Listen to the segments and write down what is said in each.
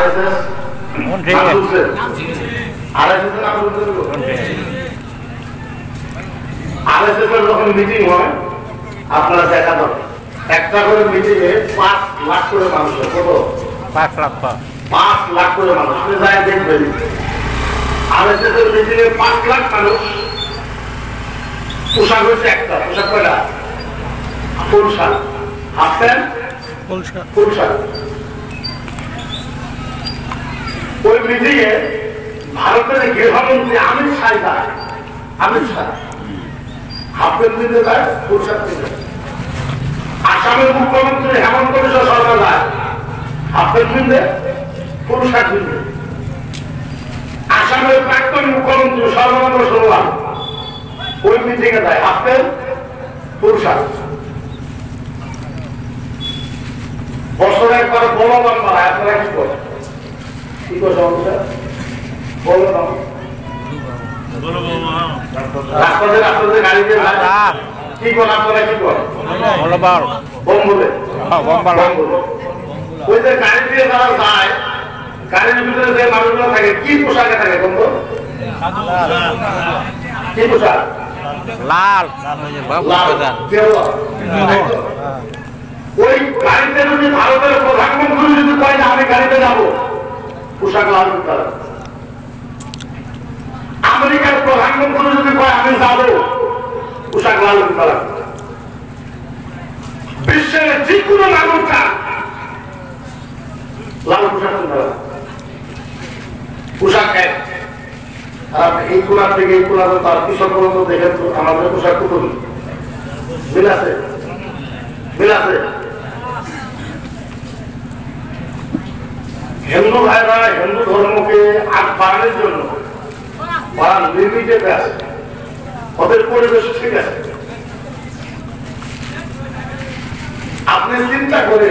RSS RSS এর যখন meeting হয় আপনারা দেখা দরকার একটা করে মিটিং এ 5 লাখ করে মানুষ কত 5 লাখ করে মানুষ যায় দেখবেন আরএসএস এর মিটিং এ 5 লাখ মানুষ পোশাক হচ্ছে একটা পোশাক কয়টা full shirt half pant full shirt ওই মিটিং এ ভারতের গৃহমন্ত্রী অমিত শাহ হাফ প্যান্ট দিতে যায় ফুল শার্ট দিতে আসামের মুখ্যমন্ত্রী হেমন্ত বিশ্ব শর্মা যায় হাফ প্যান্ট দিতে ফুল শার্ট দিতে আসামের প্রাক্তন মুখ্যমন্ত্রী সর্বানন্দ সোনোয়াল ওই মিটিং এ যায় হাফ প্যান্ট ফুল শার্ট বছরে একবার বলবান বাড়ায় আপনারা কি করেন কি করছে বলবান রাস্তাতে গাড়ি দিয়ে কি করেন আপনারা কি করেন বোম বলে ওই যে গাড়ি দিয়ে যারা যায় গাড়ির ভিতরে যে মানুষগুলো থাকে কি পোশাকে থাকে বন্ধু কি পোশাক লাল ওই গাড়িতে যদি ভারতের প্রধানমন্ত্রী যদি কয় না আমি গাড়িতে যাবো পোশাক লাল দিতে হবে আমেরিকার প্রধানমন্ত্রী যদি কয় আমি যাবো পোশাক লাল দিতে হবে বিশ্বের যে কোনো নাগরিকরা লাল পোশাক দিতে হবে পোশাক এক আর এই কোনার থেকে এই কোনার তার পিছন পর্যন্ত দেখেন তো আমাদের পোশাক কত মিল আছে হিন্দু ভাইরা হিন্দু ধর্মকে আগ বাড়ানোর জন্য লিমিটেড আছে ওদের পরিবেশ ঠিক আছে আপনি চিন্তা করে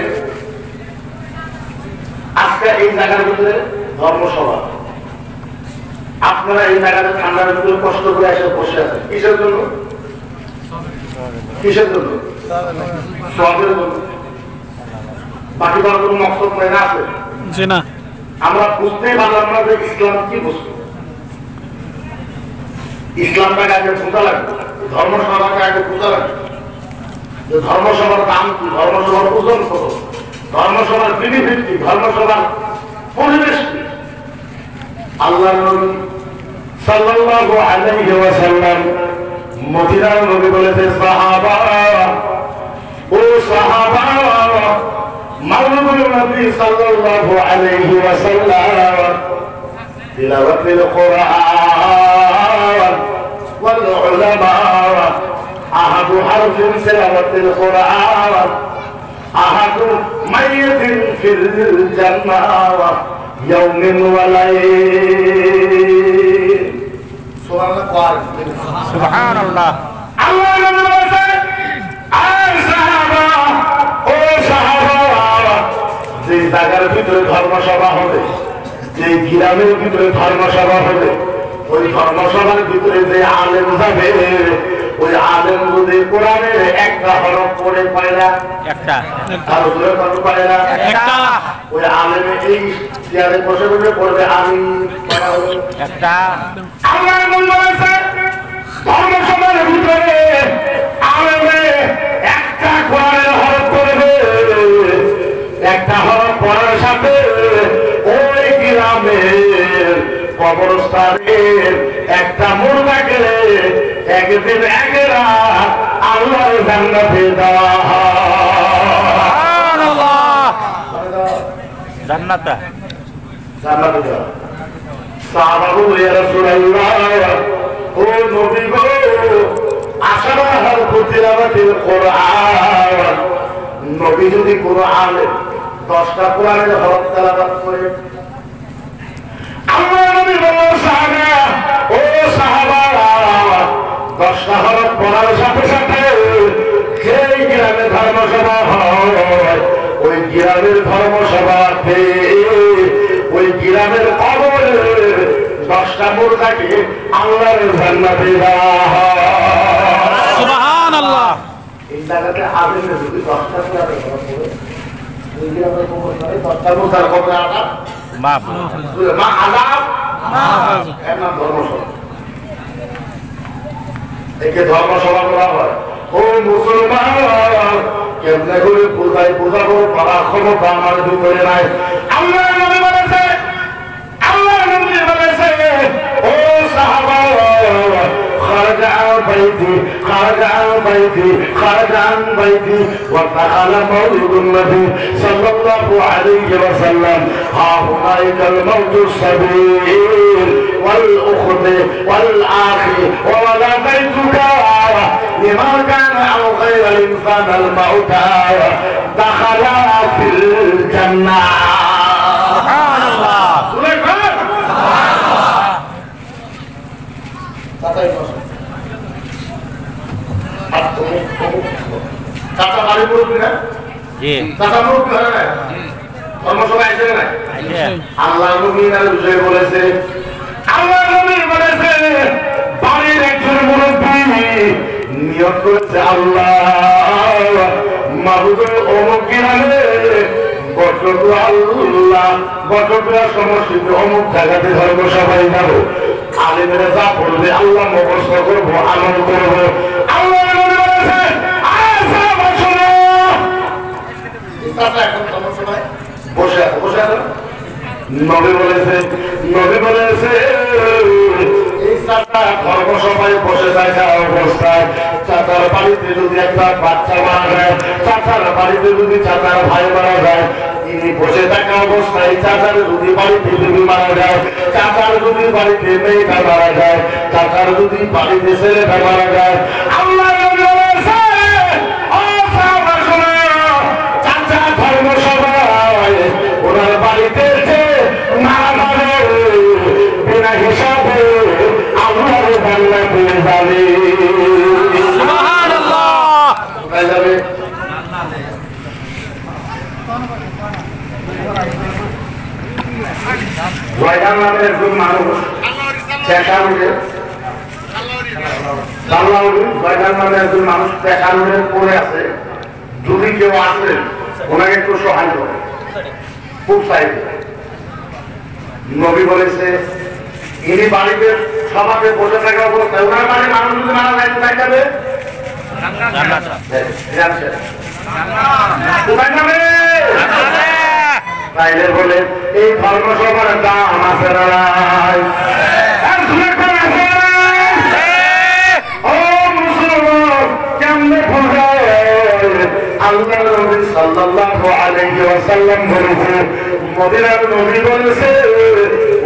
আজকে এই জায়গার ভিতরে ধর্মসভা আপনারা এই জায়গাতে ঠান্ডার ভিতরে কষ্ট করে এসে বসে আছেন কিসের জন্য সবের জন্য বাকি বার কোনো মকসদ নাই না আছে আমরা বুঝতেই পারলাম না যে ইসলাম কি বস্তু ইসলামটাকে আগে বোঝা লাগবে ধর্মসভাকে আগে বোঝা লাগবে যে ধর্মসভার দাম কি ধর্মসভার ওজন কত ধর্মসভার বেনিফিট কি ধর্মসভার পরিবেশ কি আল্লাহ নবী সাল্লাল্লাহু আলাইহি ওয়াসাল্লাম মদিনার নবী বলেছে সাহাবা ও সাহাবা মাওলানা নবী সাল্লাল্লাহু আলাইহি ওয়াসাল্লাম তিলাওয়াতুল কুরআন ওয়াল উলামা আহাদু হারফিন তিলাওয়াতুল কুরআন আহাদু মাইয়াতিন ফিল জান্নাহ ইয়াউমিন ওয়া লাইল সুবহানাল্লাহ আল্লাহ নবী বলেন আর সাহাবা ও সাহাবা যে জায়গার ভিতরে ধর্মসভা হবে যে গ্রামের ভিতরে ধর্মসভা হবে ওই ধর্মসভার ভিতরে যে আলেম যাবে ওই আলেম যদি কোরআনের একটা হরফ পড়ে পায় না একটা আর ওদের কত পায় না একটা ওই আলেমে এই চেয়ারে বসে বসে পড়বে আমি একটা আল্লাহ নবী বলেন ধর্মসভার ভিতরে আলেমে একটা কোরআনের হরফ পড়বে একটা হরফ পড়ার সাথে ওই গ্রামের কবরস্থানের একটা মুর্দা গেলে একদিন একেরা আল্লাহর জান্নাতে দেওয়া জান্নাতে দেওয়া সাহাবা বলে ইয়া রাসূলুল্লাহ ও নবী গো আশারা হরফ তিলাওয়াতুল কুরআন নবী যদি কোরআনে 10টা কোরআনের হরফ তেলাওয়াত করে আল্লাহ নবী বলেন সাহাবা ও সাহাবারা 10টা হরফ পড়ার সাথে সাথে সেই গ্রামে ধর্মসভা হয় ওই গ্রামের ধর্মসভাতে ওই গ্রামের কবরে 10টা মুর্দাকে আল্লাহর জান্নাতে দেওয়া হয় সুবহানাল্লাহ এই জায়গাতে আবেদন যদি 10টা করে ওই গ্রামের কবরে 10টা মুর্দার কবরে আটা মাপ মা আযাব এর নাম ধর্মসভা। একে ধর্মসভা বলা হয়। ও মুসলমান, কেমনে করে পূজায় পূজা করো পারার ক্ষমতা আমার ভিতরে নাই। আল্লাহ নবী বলেছে, আল্লাহ নবী বলেছে, ও সাহাবা خرج عن بيتي خرج عن بيتي خرج عن بيتي ودخل مولد النبي صلى الله عليه وسلم ها هنالك الموت الصغير والأخت والأخ وولديتك لما كان أو غير الإنسان الموت دخل في الجنة. سبحان الله চাচা বাড়ি করবি না? জি চাচা মুখ ধরে না? ধর্মসভা আছে না? আল্লাহ নবী তার বিষয়ে বলেছে, আল্লাহ নবী বলেছে বাড়ির একজন মুরব্বী নিয়ত করেছে, আল্লাহ মাহবুবের অমুক গ্রামে বটটু আল্লাহ বটটুয়া সমষ্টিতে অমুক জায়গাতে ধর্মসভায় যাবো, আলেমেরা যা বলবে আল্লাহ মুখস্থ করবো, আমল করবো। আল্লাহ নবী বলেছে বসে আছে, বসে আছে। নবী বলেছে এই চাচা ধর্মসভায় বসে থাকা অবস্থায় চাচার বাড়িতে যদি একটা বাচ্চা মারা যায়, চাচার বাড়িতে যদি চাচার ভাই মারা যায়, তিনি বসে থাকা অবস্থায় চাচার যদি বাড়িতে যদি মারা যায়, চাচার যদি বাড়িতে মেয়েটা মারা যায়, চাচার যদি বাড়িতে ছেলেটা মারা যায়, আল্লাহ নবী বলেছে ও সাহাবা শোনো, চাচা ধর্মসভায় ওনার বাড়িতে যে মারা যাবে বিনা হিসাবে আল্লাহর জান্নাতে যাবে। সুবহানাল্লাহ কোথায় যাবে? জয়গান নামের একজন মানুষ জয়গান নামের একজন মানুষ পেশানুরে পড়ে আছে, যদি কেউ আসেন ওনাকে একটু সহায় করে, খুব চাইবে। নবী বলেছে ইনি বাড়িতে সবাইকে বসে থাকা অবস্থায় ওনার বাড়ি মানুষ যদি মারা যায় কোথায় যাবে? কোথায় যাবে? তাইলে বলে এই ধর্মসভার দাম আছে না নাই? ও মুসলমান, কেমনে বোঝায়? আল্লাহ নবী সাল্লাল্লাহু আলাইহি ওয়াসাল্লাম বলেছে, মদিনার নবী বলেছে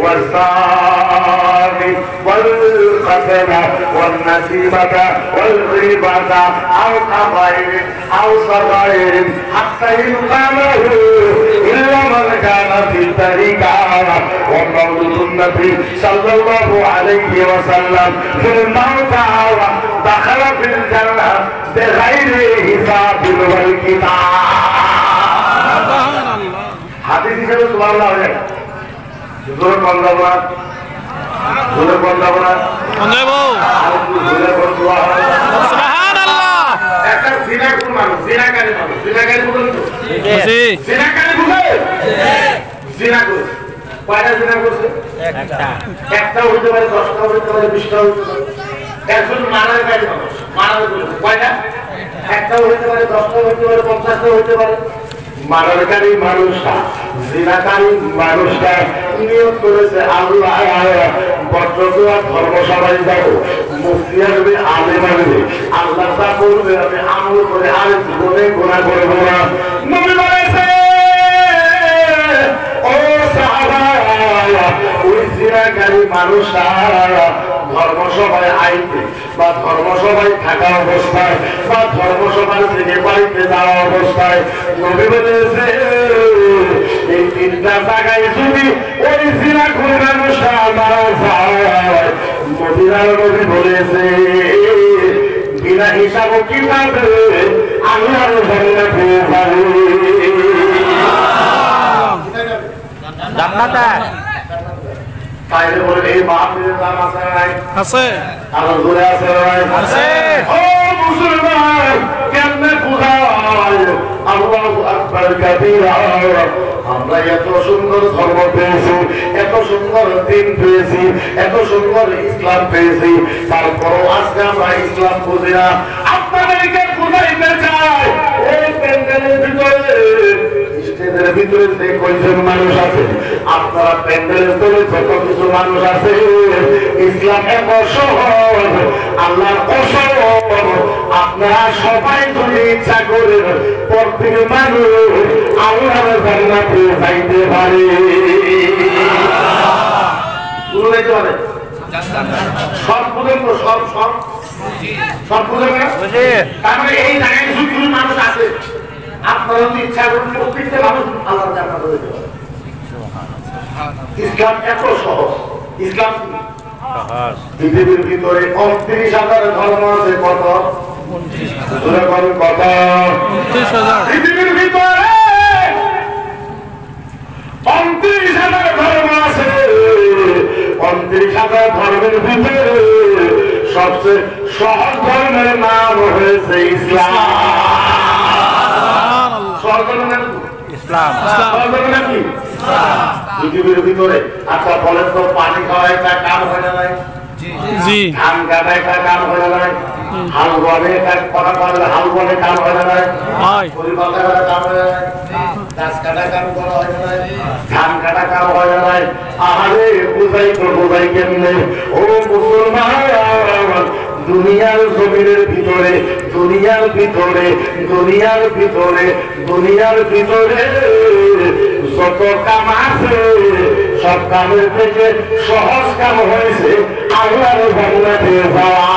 والزاني والقتلة والنسيبة والغيبة أو كبائر أو صغائر حتى يقام له إلا من كان في الطريقة ومولد النبي صلى الله عليه وسلم في الموت دخل في الجنة بغير حساب والكتاب. হাদিস হিসেবে সুবহানাল্লাহ হয়ে জোরে বন্ধ না, জোরে বন্ধ না, সুবহানাল্লাহ। একটা জিনাকুর মানুষ, জিনাকারী মানুষ, জিনাকারী বলেন তো? জি, জিনাকারী বলে? জিনাকুর কয়টা জিনা করছে? একটা হইতে পারে, 10টা হইতে পারে, 20টা হইতে পারে। একজন মারাকারী মানুষ, মারার বলেছে কয়টা? একটা হইতে পারে, 10টা হইতে পারে, 50টা হইতে পারে। মারাকারী মানুষটা, জিনাকারী মানুষটা নিয়ত করেছে, আল্লাহ বটটুয়া ধর্মসভায় যাবো, মুফতি আসবে, আলেম আসবে, আল্লাহ তা করবে, আমি আমল করে আর জীবনে গুনাহ করব না। নবী বলেছে ও সাহাবা, ওই জিনাকারী মানুষটা ধর্মসভায় আইতে বা ধর্মসভায় থাকা অবস্থায় বা ধর্মসভার থেকে বাড়িতে যাওয়া অবস্থায় নবী বলেছে এই তিনটা জায়গায় যদি ওই জিনাকুর মানুষটা মারা যায়, মদিনার নবী বলেছে বিনা হিসাব কিভাবে আল্লাহর জান্নাতে যাবে। জান্নাতে তাইলে বলে এই মাহফিলের দাম আছে না নাই? আছে। আরো জোরে আছে না নাই? আছে। ও মুসলমান, কেমনে বুঝায় আল্লাহু আকবার কাবীরা। আমরা এত সুন্দর ধর্ম পেয়েছি, এত সুন্দর দিন পেয়েছি, এত সুন্দর ইসলাম পেয়েছি, তারপরও আজকে আমরা ইসলাম বুঝি না। আপনাদেরকে বুঝাইতে চাই, এই প্যান্ডেলের ভিতরে স্টেজের ভিতরে যে কয়জন মানুষ আছে, আপনারা প্যান্ডেলের ভিতরে যত কিছু মানুষ আছে, ইসলাম এত সহজ, আল্লাহর কসম, আপনারা সবাই যদি ইচ্ছা করেন প্রত্যেক মানুষ আল্লাহর জান্নাতে যাইতে পারে। সব বুঝেন তো? সব সব সব বুঝেন না? তার মানে এই জায়গায় কিছু মানুষ আছে, আপনারা যদি ইচ্ছা করেন প্রত্যেকটা মানুষ আল্লাহর জান্নাতে যেতে পারে। ইসলাম এত সহজ। ইসলাম পৃথিবীর ভিতরে 29,000 ধর্ম আছে। কত? কত? পৃথিবীর ভিতরে 29,000 ধর্ম আছে। 29,000 ধর্মের ভিতরে সবচেয়ে সহজ ধর্মের নাম হয়েছে ইসলাম। পৃথিবীর ভিতরে আচ্ছা বলেন তো, পানি খাওয়া একটা কাম হয় না নাই? ধান কাটা একটা কাম হয় না নাই? হাল বলে কথা বললে হাল বলে কাম হয় না নাই? পরিপালনা করা কাম হয় না নাই? গাছ কাটা কাম করা হয় না নাই? ধান কাটা কাম হয় না নাই? আহারে বুঝাই তো বোঝাই কেমনে? ও মুসলমান, দুনিয়ার জমিনের ভিতরে, দুনিয়ার ভিতরে, দুনিয়ার ভিতরে, দুনিয়ার ভিতরে যত কাম আছে, সব কামের থেকে সহজ কাম হয়েছে আল্লাহর জান্নাতে যাওয়া।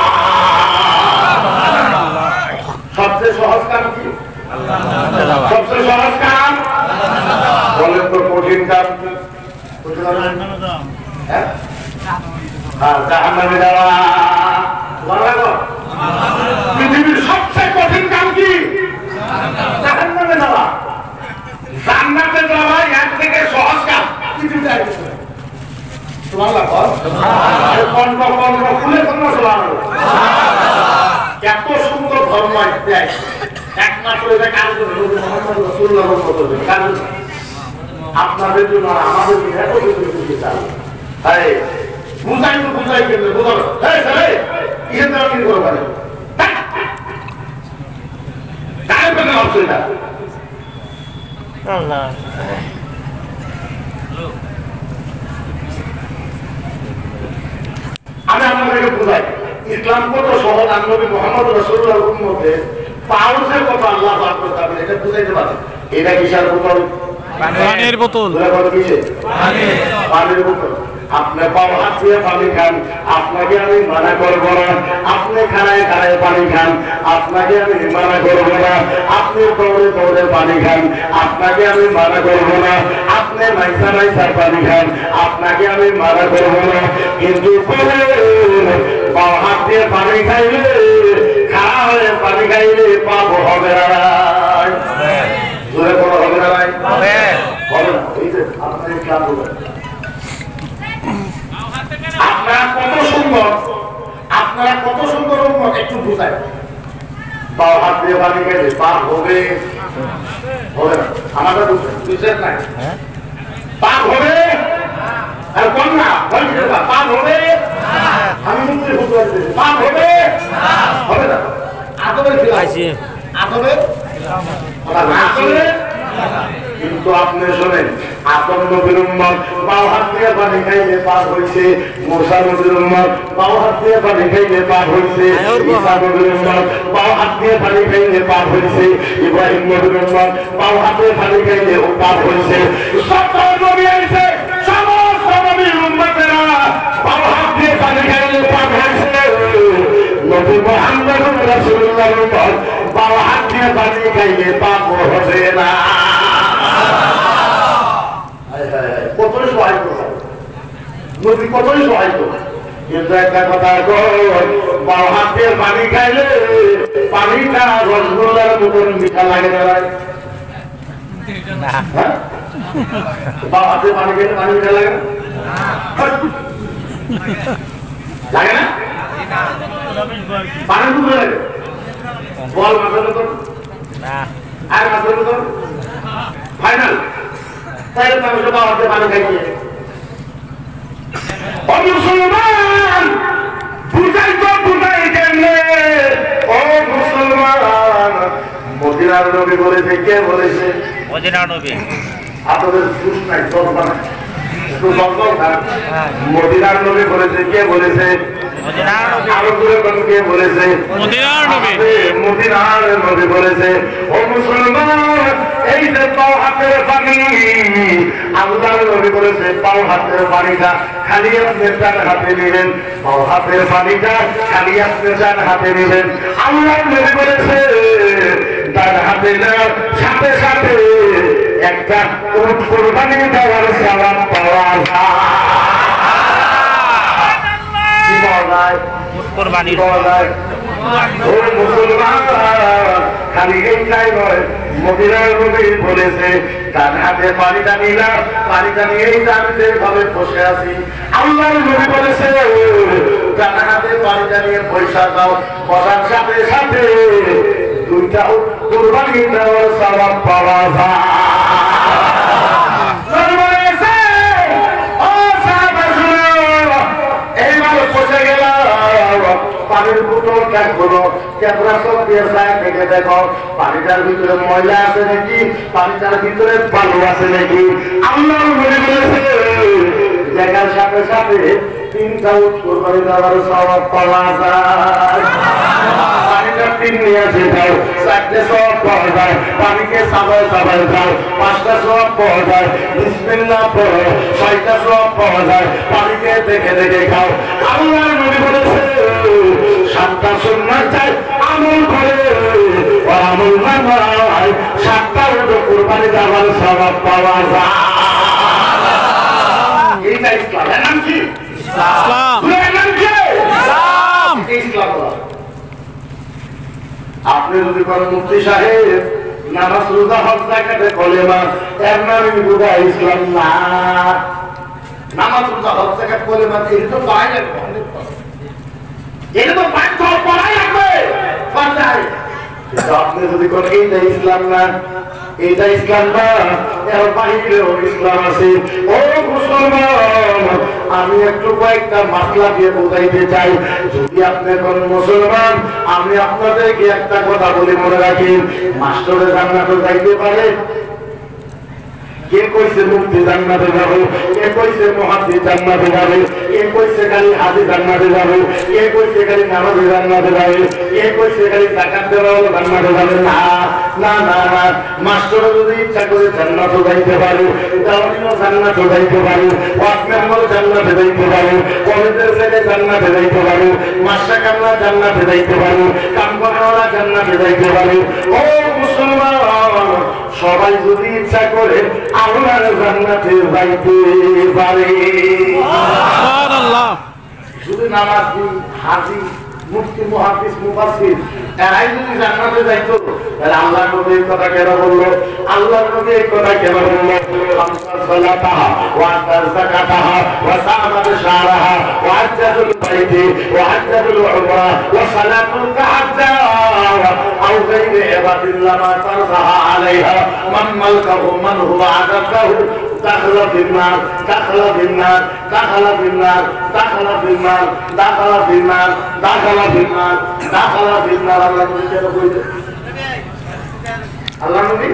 সবচেয়ে সহজ কাম কি? সবচেয়ে সহজ কাম বলেন তো? কঠিন কাম কি? জাহান্নামে যাওয়া। পৃথিবীর সবচেয়ে কঠিন কাম কি? জাহান্নামে যাওয়া। জান্নাতে যাওয়া এর থেকে সহজ কাম পৃথিবীতে এত সুন্দর ধর্ম একমাত্র আপনাদের জন্য আমাদের বুঝাই তো বুঝাই কেমনে বোঝানো? ইয়ে করো পারে আমি আপনাদেরকে বুঝাই ইসলাম কত সহজ। নবী মুহাম্মদ রাসূলুল্লাহর উম্মতে পাউসের কত আল্লাহ পাক করতে এটা বুঝাইতে পারে। এটা কিসের বোতল? পানির বোতল। পানির বোতল। আপনি পাও হাত দিয়ে পানি খান, আপনাকে আমি মানা করবো না। আপনি খানায় খানায় পানি খান, আপনাকে আমি মানা করবো না। আপনি দৌড়ে দৌড়ে পানি খান, আপনাকে আমি মানা করবো না। আপনি মাইসা মাইসার পানি খান, আপনাকে আমি মানা করবো না। কিন্তু পাও হাত দিয়ে পানি খাইলে, খাওয়া হয়ে পানি খাইলে পাপ হবে না। জোরে কোনো হবে না? হবে না। এই যে আপনার খেয়াল করবেন, আপনারা কত সুন্দর, আপনারা কত সুন্দর একটু বুঝায়। পাও হাত দিয়ে পানি খাইলে পাপ হবে? হবে না। আমাদের বুঝছেন নাই? পাপ হবে? আর কোন না পাপ হবে? আমি মুখে বুঝতে পাপ হবে? হবে না। আদবের খিলাফ, আদবের কিন্তু আপনি শোনেন, আদম নবীর উম্মত বাও হাত দিয়ে পানি খাইলে পাপ হয়েছে। মুসা নবীর উম্মত বাও হাত দিয়ে পানি খাইলে পাপ হয়েছে। ঈসা নবীর উম্মত বাও হাত দিয়ে পানি খাইলে পাপ হয়েছে। ইব্রাহিম নবীর উম্মত বাও হাত দিয়ে পানি খাইলে ও পাপ হয়েছে। সব নবী আইছে, সমস্ত নবীর উম্মতেরা বাও হাত দিয়ে পানি খাইলে পাপ হয়েছে। নবী মুহাম্মদ রাসূলুল্লাহর উম্মত বাও হাত দিয়ে পানি খাইলে পাপ হবে না। কতই সহায় নদী, কতই সহায়। কিন্তু একটা কথা বাও হাতে পানি খাইলে পানিটা রসগোল্লার মতন মিঠা লাগে না? বাও হাতে পানি খাইলে পানি মিঠা লাগে না? লাগে না? পানি দুটো লাগে বল মাথার মতন আর মাসের মতন ফাইনাল তাই মানুষ বাবাতে পানি খাইয়ে মুসলমান বুঝাই তো বুঝাই কেমনে ও মুসলমান মদিনার নবী বলেছে কে বলেছে মদিনার নবী আপনাদের সুস নাই চলবা না একটু জঙ্গল না মদিনার নবী বলেছে কে বলেছে মদিনার নবী আরো দূরে কোন কে বলেছে মদিনার নবী মদিনার নবী বলেছে ও মুসলমান এই যে পাও হাতের পানি আল্লাহর নবী বলেছে পাও হাতের পানিটা খালি আপনি ডান হাতে নেবেন পাও হাতের পানিটা খালি আপনি ডান হাতে নেবেন আল্লাহর নবী বলেছে ডান হাতে নেওয়ার সাথে সাথে একটা উট কুরবানি দেওয়ার সওয়াব পাওয়া যায় কি পাওয়া যায় কুরবানি পাওয়া যায় ও মুসলমান খালি এইটাই নয় মদিনার নবী বলেছে ডান হাতে পানিটা নিলাম পানিটা নিয়েই আমি যেভাবে বসে আছি আল্লাহর নবী বলেছে ডান হাতে পানিটা নিয়ে পয়সা দাও বসার সাথে সাথে দুইটা কুরবানি দেওয়ার সওয়াব পাওয়া যায় পানির বোতল কোনো ক্যামেরা সব দিয়ে সাইড থেকে দেখো পানিটার ভিতরে ময়লা আছে নাকি পানিটার ভিতরে বালু আছে নাকি আল্লাহ মনে করেছে দেখার সাথে সাথে তিনটা কুরবানি দেওয়ার সওয়াব পাওয়া যায় পানিটা তিন নিয়ে আসে যাও চারটে সওয়াব পাওয়া যায় পানিকে সাবাই সাবাই যাও পাঁচটা সওয়াব পাওয়া যায় বিসমিল্লাহ পড়ো ছয়টা সওয়াব পাওয়া যায় পানিকে দেখে দেখে খাও আল্লাহ মনে করেছে সাতটা সুন্নাত চাই আমল করে আর আমল না হয় সাতটা কুরবানি দেওয়ার সওয়াব পাওয়া যায় এইটা ইসলাম এর নাম কি ইসলাম এর নাম কি ইসলাম ইসলাম আপনি যদি কোন মুফতি সাহেব নামাজ রোজা হজ যাকাত কলেমা এর নামই বুঝা ইসলাম না নামাজ রোজা হজ যাকাত কলেমা এই তো বাইরে এটা তো বাধ্য পড়াই লাগবে ফারদাই আপনি যদি কোন এইটা ইসলাম না এটা ইসলাম না এর বাহিরেও ইসলাম আছে ও মুসলমান আমি একটু কয়েকটা মাসলা দিয়ে বোঝাইতে চাই যদি আপনি কোন মুসলমান আমি আপনাদেরকে একটা কথা বলে মনে রাখি মাস্টারের জান্নাতে যাইতে পারে কে কইছে মুফতি জান্নাতে যাবে কে কইছে মুহাদ্দিস জান্নাতে যাবে কে কইছে খালি হাজি জান্নাতে যাবে কে কইছে খালি নামাজি জান্নাতে যাবে কে কইছে খালি যাকাত দেওয়ালা জান্নাতে যাবে না না না না মাস্টার যদি ইচ্ছা করে জান্নাতে যাইতে পারে দাওয়াতিও জান্নাতে যাইতে পারে ওয়াজ মেম্বার জান্নাতে যাইতে পারে কলেজের ছেলে জান্নাতে যাইতে পারে মাস্টার কামলা জান্নাতে যাইতে পারে কাম করাওয়ালা জান্নাতে যাইতে পারে ও মুসলমান সবাই যদি ইচ্ছা করে আল্লাহর জান্নাতে যাইতে পারে সুবহানাল্লাহ শুধু নামাজি হাজী মুফতি মুহাদ্দিস মুফাসসির এরাই যদি জান্নাতে যাইতো তাহলে আল্লাহর নবী এই কথা কেন বললো আল্লাহর নবী এই কথা কেন বললো খামসা সালাতাহা ওয়া যাকাতাহা ওয়া সামাত শারাহা ওয়া হজ্জাতুল বাইতি ওয়া হজ্জাতুল উমরা ওয়া সালাতুল তাহাজ্জা আও গায়রি ইবাদিল্লাহ মা তারজাহা আলাইহা মান মালকাহু মান হুয়া আদাকাহু دخل في النار دخل في النار دخل في النار دخل في النار دخل في النار دخل في النار دخل في النار الله نبي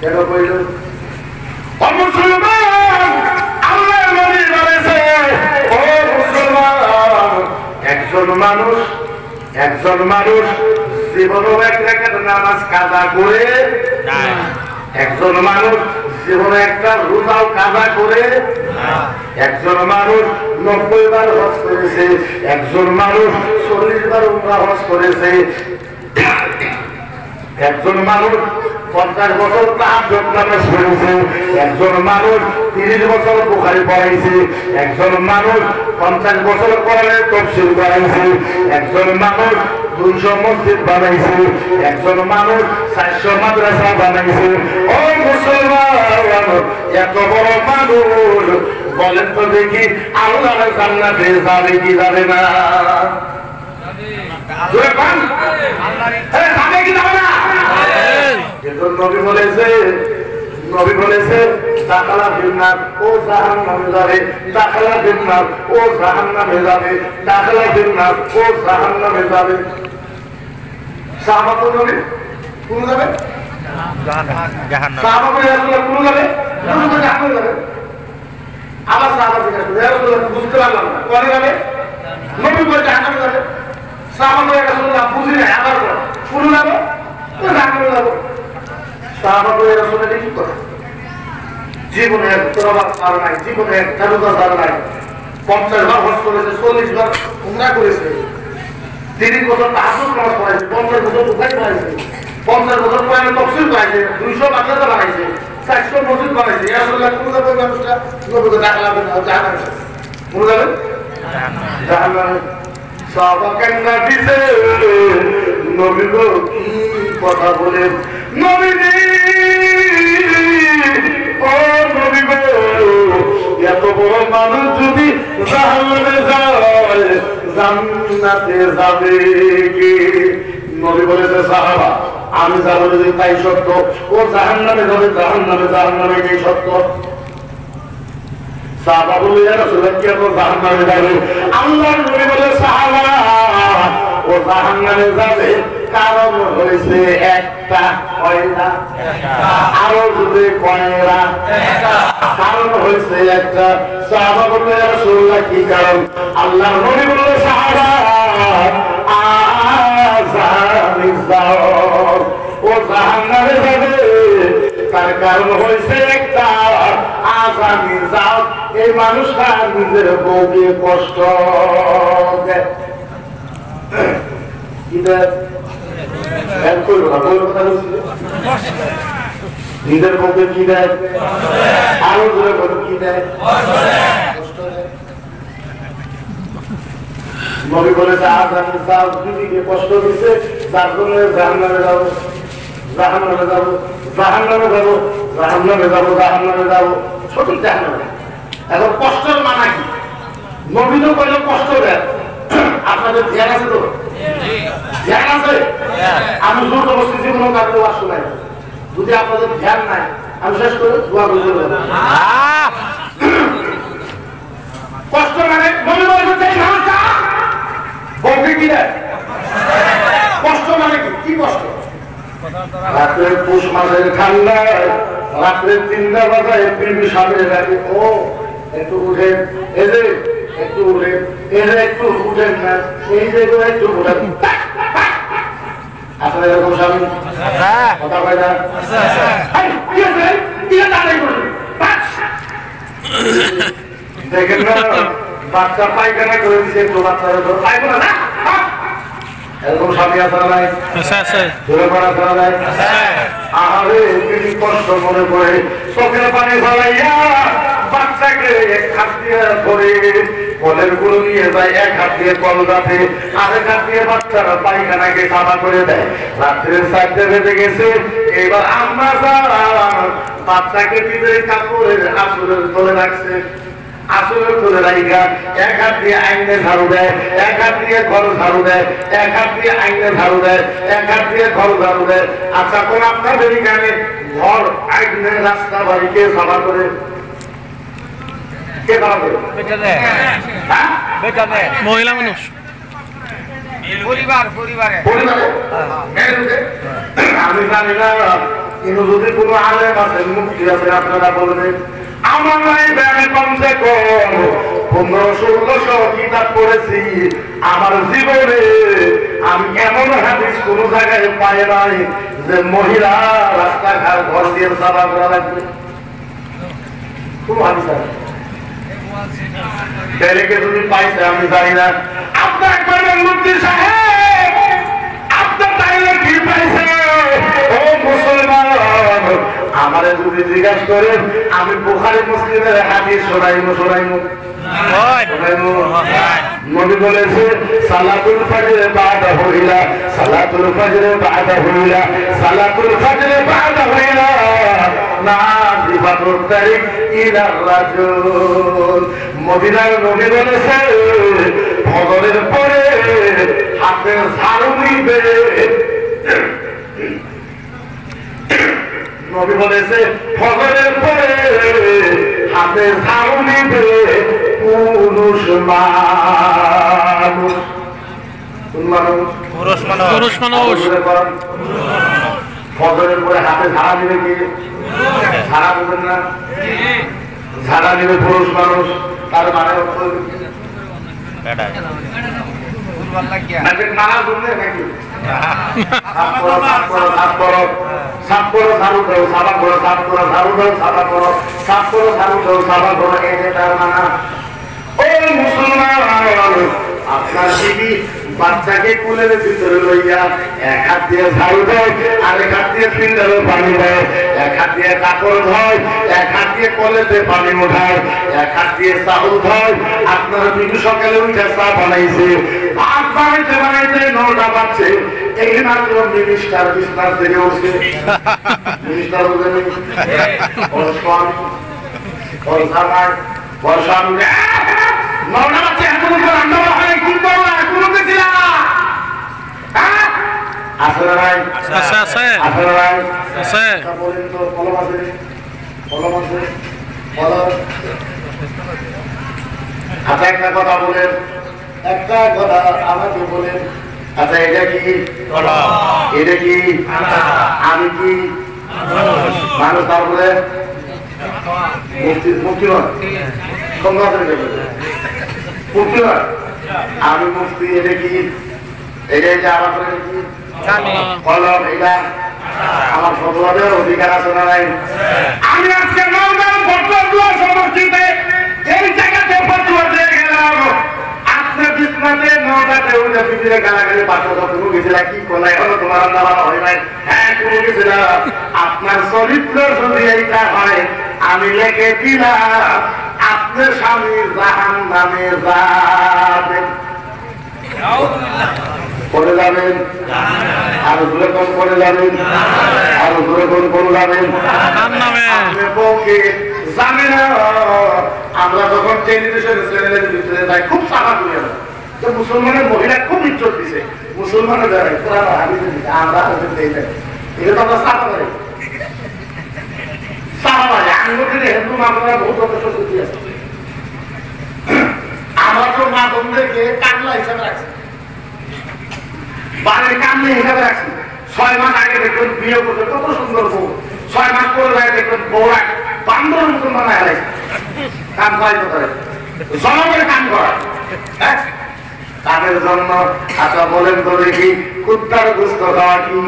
কেন কইল ও মুসলমান আল্লাহর নবী বলেছে ও মুসলমান একজন মানুষ জীবনে এক রাকাত নামাজ কাজা করে একজন মানুষ জীবনে একটা রোজাও কাজা করে একজন মানুষ 90 বার হজ করেছে একজন মানুষ 40 বার উমরা হজ করেছে একজন মানুষ 50 বছর তাহাজ্জুদ নামাজ পড়েছে একজন মানুষ 30 বছর বুখারী পড়াইছে একজন মানুষ 50 বছর কোরআনের তাফসীর করাইছে একজন মানুষ 200 মসজিদ বানাইছে একজন মানুষ 400 মাদ্রাসা বানাইছে ও মুসলমান এত বড় মানুষ বলেন তো দেখি আল্লাহর জান্নাতে যাবে কি যাবে না জোরে বল আল্লাহর যাবে কি যাবে না কিন্তু নবী বলেছে দাখালা ফিন্নার ও জাহান্নামে যাবে, দাখালা ফিন্নার ও জাহান্নামে যাবে, দাখালা ফিন্নার ও জাহান্নামে যাবে। সাহাবা নবী কোন যাবে? জাহান্নাম। সাহাবা রাসূলুল্লাহ কোন যাবে? জাহান্নামে যাবে। আবার সাহাবা জিজ্ঞাসা করে, রাসূলুল্লাহ বুঝতে পারলাম না, কোন যাবে? নবী বলে জাহান্নামে যাবে। সাহাবা রাসূলুল্লাহ বুঝি না, আবার বলে কোন যাবে? তো জাহান্নামে যাবে। সাহাবা রাসূলুল্লাহ কি কথা? জীবনে তওবা ছাড়া নাই, জীবনে তাওবা ছাড়া নাই। 50 বার হজ করেছে, 40 বার উমরা করেছে, 30 বছর তাহাজ্জুদ নামাজ পড়েছে, 50 বছর বুখারী পড়েছে, 50 বছর কোরআন তাফসীর করেছে, 200 মাদ্রাসা বানাইছে, 400 মসজিদ বানাইছে। ইয়া রাসূলুল্লাহ কোন যাবে মানুষটা? নবীকে ডাকলাম জাহান্নামে। কোন যাবে? জাহান্নামে। সাহাবা কান্না দিতে নবী গো কি কথা বলেন? নবী ও নবী গো, এত বড় মানুষ যদি জাহান্নামে যায় জান্নাতে যাবে কি? নবী বলেছে সাহাবা আমি যাবো যদি তাই সত্য, ও জাহান্নামে যাবে, জাহান্নামে কি সত্য? সাহাবা বলে ইয়া রাসূলুল্লাহ কি আপনি জাহান্নামে যাবেন? আল্লাহর নবী বলে সাহাবা ও জাহান্নামে যাবে কারণ হয়েছে একটা, কয়টা? আরো যদি কয়রা? কারণ হয়েছে একটা। সাহাবা বলল ইয়া রাসূলুল্লাহ কি কারণ? আল্লাহর নবী বলল সাহাবা আযানি যাও, ও জাহান্নামে যাবে তার কারণ হয়েছে একটা, আযানি যাও। এই মানুষটা নিজের বউকে কষ্ট দেয়। কি দেয়? নিজের বউকে কি দেয়? আরো জোরে বলুন কি দেয়? নবী বলেছে আযানি যাও, বিবিকে কষ্ট দিছে, যার জন্য জাহান্নামে যাবো, জাহান্নামে যাবো, জাহান্নামে যাবো, জাহান্নামে যাবো, জাহান্নামে যাবো, সঠিক জাহান্নামে। এখন কষ্টের মানা কি? নবী তো কইলে কষ্ট দেয়। আপনাদের ধ্যান আছে তো? ধ্যান আছে? আমি জোর জবরদস্তি জীবনে কাউকে ওয়াজ শোনাই না। যদি আপনাদের ধ্যান নাই আমি শেষ করে দোয়া করে দেব। কষ্ট মানে নবী বলেছে এই মানুষটা বউকে কি দেয়? কষ্ট মানে কি কষ্ট? রাত্রে পুষ মাসের ঠান্ডায় রাত্রে 3টা বাজায় প্রেমী সামনে রাখে, ও একটু উঠে, এই যে একটু উঠে, এই যে একটু উঠেন না, এই যে একটু উঠেন। আপনার এরকম স্বামী কথা কয় না? দেখেন না বাচ্চা পায়খানা করে দিচ্ছে, একটু বাচ্চারা পায়খানা না, এরকম স্বামী আপনারা নাই? ধরে পড়া করা নাই? আহারে তিনি কষ্ট মনে করে চোখের পানি ফলাইয়া বাচ্চাকে এক হাত দিয়ে ধরে কলের গুলো নিয়ে যায়, এক হাত দিয়ে কল যাতে, আরেক হাত দিয়ে বাচ্চারা পায়খানাকে সাফা করে দেয়। রাত্রের 4টে বেজে গেছে, এবার আমরা বাচ্চাকে ভিতরে কাপড়ের আসরের ধরে রাখছে, আসরের ধরে রাখা এক হাত দিয়ে আইনে ঝাড়ু দেয়, এক হাত দিয়ে ঘর ঝাড়ু দেয়, এক হাত দিয়ে আইনে ঝাড়ু দেয়, এক হাত দিয়ে ঘর ঝাড়ু দেয়। আচ্ছা কোন আপনাদের এখানে ঘর আইনে রাস্তা বাড়িকে সাফা করে? কে সাফা করে? মহিলা মানুষ, পরিবারে আমি জানি না, কিন্তু যদি কোনো আলেম আছে মুক্তি আছে আপনারা বলবেন। আমার নাই আমি কমসে কম 1500-1600 কিতাব পড়েছি। আমার জীবনে আমি এমন হাদিস কোন জায়গায় পাই নাই যে মহিলা রাস্তাঘাট ঘর দিয়ে সাফা করা লাগবে। কোন হাদিস আছে? বেলেকে যদি পাইছে আমি জানি না। আপনার করবেন মুফতি সাহেব, আপনার তাইলে কি পাইছে? ও মুসলমান, আমারে যদি জিজ্ঞাসা করেন আমি বুখারী মুসলিমের হাদিস শোনাইমু। নবী বলেছে সালাতুল ফজরে বাদা হইলা, সালাতুল ফজরে বাদা হইলা, সালাতুল ফজরে বাদা হইলা নাযিবাতুত তারিক ইলার রাজুল। মদিনার নবী বলেছে ফজরের পরে হাতের ঝাড়ু নিবে, নবী বলেছে ফজরের পরে হাতে ঝাড়ু নিবে পুরুষ মানুষ। কোন মানুষ? পুরুষ মানুষ। ফজরের পরে হাতে ঝাড়া নিবে কি? ঝাড়া বুঝেন না? ঝাড়া নিবে পুরুষ মানুষ। তার মানে মারা শুনলে নাকি সাপ করো ঝাড়ু দাও সাবা করো, সাপ করো ঝাড়ু দাও সাবা করো, সাপ করো ঝাড়ু দাও সাবা করো, এই যে তার মানা। ও মুসলমান, আপনার বিবি বাচ্চাকে কুলের ভিতরে লইয়া এক হাত দিয়ে ঝাড়ু দেয়, আরেক হাত দিয়ে ফিল্টারে পানি দেয়, এক হাত দিয়ে কাপড় ধয়, এক হাত দিয়ে কলেতে পানি ওঠায়, এক হাত দিয়ে চাউল ধয়। আপনার বিবি সকালে উঠে চা বানাইছে, ভাত বানাইতে বানাইতে 9টা বাজছে, এই মাত্র মিনিস্টার বিস্তার থেকে উঠছে। মিনিস্টার বলতে ওর স্বামী ওর জামাই ওর স্বামী 9টা বাজছে, এখনো রান্না হয় কি করবো এখনো গেছিলাম। আসলে নাই আছে আছে আসলে নাই আছে। বলেন তো কলম আছে কলম আছে কলম। আচ্ছা একটা কথা বলেন, একটা কথা আমাকে বলেন। আচ্ছা এটা কি? এটা কি? আমি কি মানুষ? তারপরে মুক্তি মুক্তি নয় মুক্তি নয় আমি মুক্তি। এটা কি? এটা যে আমার কি কলম? এটা আমার ফতোয়াদের অধিকার আছে না নাই? আমি আজকে নওগাঁ ফতোয়া সমষ্টিতে এই জায়গাতে ফতোয়া দিয়ে গেলাম। আপনার বিছনাতে 9টাতে উঠে পৃথিবীতে গালাগালি পাঠক কোনো গেছিল কি কোন এখনো তোমার রান্না বান্না হয় নাই? হ্যাঁ কোনো গেছিল। আপনার চরিত্র যদি এইটা হয় আমি লিখে দিলাম আপনার স্বামী জাহান্নামে যাবেন। করে যাবেন আর দূরে কোন করে যাবেন আর দূরে কোন করে যাবেন আপনি বউকে জানে না। আমরা যখন টেলিভিশন চ্যানেলের ভিতরে যাই খুব সারা করে তো মুসলমানের মহিলা খুব ইজ্জত দিছে, মুসলমানের দ্বারাই কোরআন হাদিসে দিছে, আমরা দেই না। এটা তো আমরা সারা করে সারা মানে আমি বলতে হিন্দু মামলা বহু যথেষ্ট বুদ্ধি আছে। আমরা তো মা বোনদেরকে কামলা হিসাবে রাখছি, বাড়ির কামলা হিসাবে রাখছি। 6 মাস আগে দেখবেন বিয়ে করতে কত সুন্দর বউ, 6 মাস পরে যায় দেখবেন বউরা বান্দরের মতন বানায় হারাইছে। কাম করাইতে পারে জনগণের কাম করা তাদের জন্য। আচ্ছা বলেন তো দেখি কুত্তার গোস্ত খাওয়া কি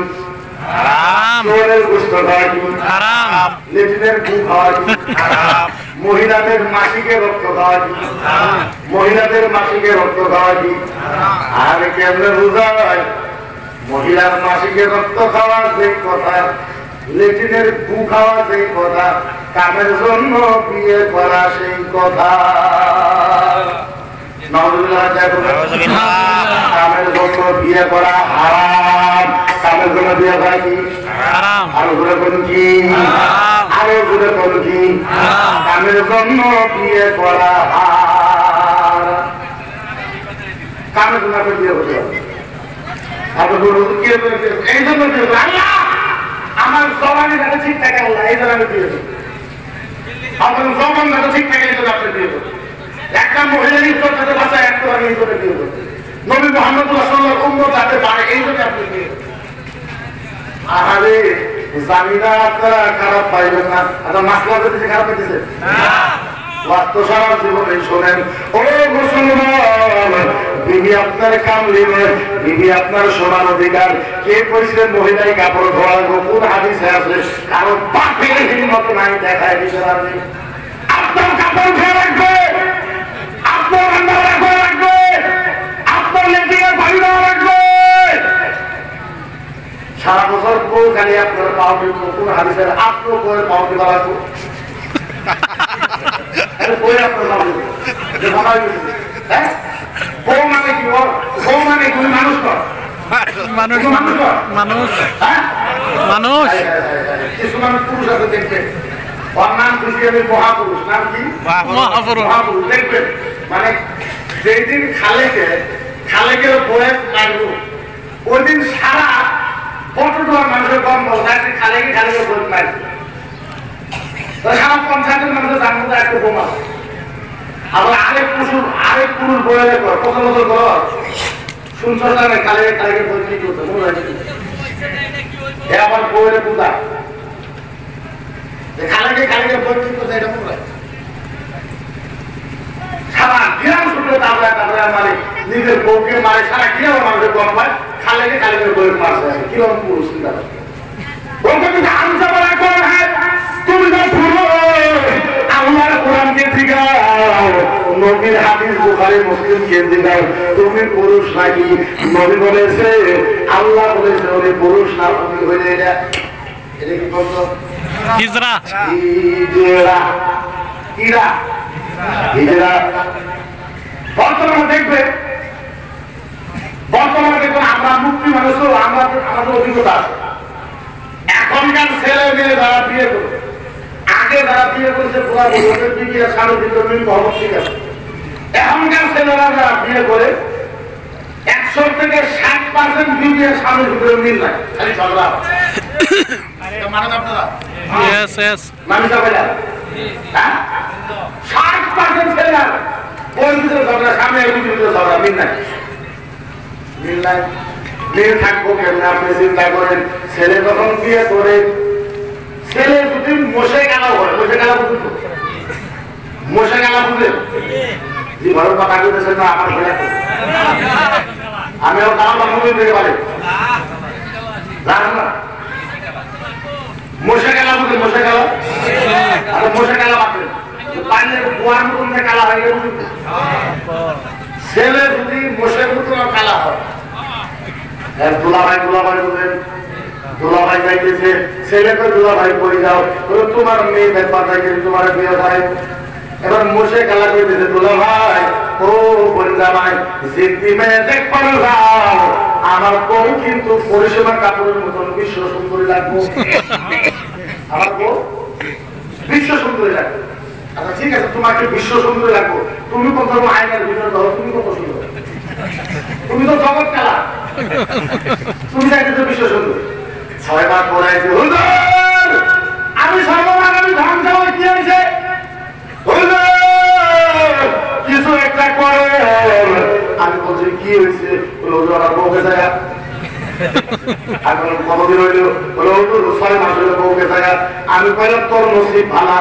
হারাম? চোরের গোস্ত খাওয়া কি হারাম? লেট্রিনের গু খাওয়া কি হারাম? মহিলাদের মাসিকের রক্ত খাওয়া কি হারাম? মহিলাদের মাসিকের রক্ত খাওয়া কি হারাম? আর কেমনে বুঝায় মহিলার মাসিকের রক্ত খাওয়া যে কথা, লেট্রিনের গু খাওয়া সেই কথা, কামের জন্য বিয়ে করা সেই কথা। কামের জন্য বিয়ে করা হারাম, কামের জন্য বিয়ে করা কি হারাম? আরো ঘুরে করুন কি আরো ঘুরে করুন কি কামের জন্য বিয়ে করা হারাম। কামের জন্য আপনি বিয়ে করতে হবে। এই জন্য আমার জবানি যাতে ঠিক থাকে আল্লাহ এই জন্য আমি বিয়ে করি। আপনার জবান যাতে ঠিক থাকে এই জন্য আপনি বিয়ে করি। একটা মহিলার ইজ্জত যাতে বাঁচায় একটা আমি এই জন্য বিয়ে করি। নবী মুহাম্মদুল্লাহ সাল্লাল্লাহু আলাইহি ওয়াসাল্লাম যাতে পারে এই জন্য আপনি বিয়ে করি। আরে জানি না আপনারা খারাপ পাইবেন না। আপনার মাসলা করতেছে খারাপ পাইতেছে বাস্তব সারা জীবনে শোনেন। ও মুসলমান, বিবি আপনার কামলিনে, বিবি আপনার সমান অধিকার। কে কইছিলেন মহিলাই কাপড় ধোয়া? কোন হাদিসে আছে? কারো বাপের হিম্মত নাই দেখায় দিতে পারবে। আপনার কাপড় ধোয়া রাখবে, আপনার রান্না রাখা রাখবে, আপনার লেটিনের পানি দেওয়া রাখবে। সারা বছর বউ খালি আপনার পাউডি কোন হাদিসের আপনার বউয়ের পাউডি বাড়াবো বই আপনার পাউডি বউ মানে কি? বউ মানে তুমি মানুষ কর মানুষ মানুষ মানুষ। কিছুমান পুরুষ আছে দেখবেন, ওর নাম খুশি আমি মহাপুরুষ। নাম কি? মহাপুরুষ। দেখবেন মানে যেদিন খালেকের বয়ে মারব ওই দিন সারা বটুয়ার মানুষের কম বলছে খালে খালে ভোট মারছে সারা পঞ্চায়েতের মানুষের যার মধ্যে একটা বোমা আবার আরেক পুরুষ বয়ে কত বছর ঘর শুনছ না খালে খালে ভোট কি করতে মনে হয় আবার বইয়ের পূজা খালে খালে ভোট কি করতে এটা মনে হয় সারা গ্রাম শুনলে তারপরে মানে নিজের বউকে মারে সারা গ্রাম মানুষের কম পায় খালে খালে বইয়ের মারছে কিরকম পুরুষ চিন্তা বলতে কিন্তু আমসা বলা কোন হয় তুমি তো পুরো আল্লাহর কোরআনকে জিগাও নবীর হাদিস বুখারী মুসলিম কে জিগাও তুমি পুরুষ নাকি নবী বলেছে আল্লাহ বলেছে ওরে পুরুষ না তুমি হইলে এটা কি বলতো হিজরা বর্তমানে দেখবেন আমরা মুক্তি মানুষ আমাদের অভিজ্ঞতা আছে এখনকার ছেলে মেয়ে যারা বিয়ে করছে আগে যারা বিয়ে করছে স্বামীর ভিতরে মিল মহব্বত ঠিক আছে এখনকার ছেলেরা যারা বিয়ে করে 100 থেকে 60% বিয়ে স্বামীর ভিতরে মিল নাই খালি ঝগড়া মানেন আপনারা মানুষটা বলে 60% ছেলেরা ওর ভিতরে ঝগড়া স্বামী ভিতরে ঝগড়া মিল নাই মেয়ে থাকবো কেমন আপনি চিন্তা করেন ছেলে যখন বিয়ে করে ছেলে যদি মশে গেলা হয় মশে গেলা বুঝে যে ভালো কথা বলতেছেন না আমার ঘরে আমি তার মুখে দিতে পারি জানেন না মশে গেলা বুঝে মশে গেলা আর মশে গেলা বাদ পানির কুয়ার মতন কালা হয়ে গেল ছেলে যদি মশের মতন কালা হয় দুলাভাই বলবেন দুলাভাই যাইতেছে ছেলেকে দুলাভাই পড়ে যাও তোমার মেয়ে ব্যাপার থাকে তোমার বিয়ে ভাই এবার মশে কালা করে দিতে দুলাভাই ও বন্ধা জিদ্দি মেয়ে দেখবার যাও আমার বউ কিন্তু পরিষেবা কাপড়ের মতন বিশ্ব সুন্দরী লাগবো আমার বউ বিশ্ব সুন্দরী লাগবে আচ্ছা ঠিক আছে তোমাকে বিশ্ব সুন্দরী লাগবো তুমি কত আয়নার ভিতরে ধরো তুমি কত সুন্দর তুমি তো জগৎ কালা তুমি চাইতে বিশ্ব সুন্দর 6 মাস পড়াইছে আমি সর্বমান আমি ধ্বংস হয়ে কি হয়েছে কিছু একটা করে আমি বলছি কি হয়েছে আমার বউকে জায়গা এখন কতদিন হইল বলে 6 মাস হইল বউকে জায়গা আমি কইলাম তোর নসিব ভালা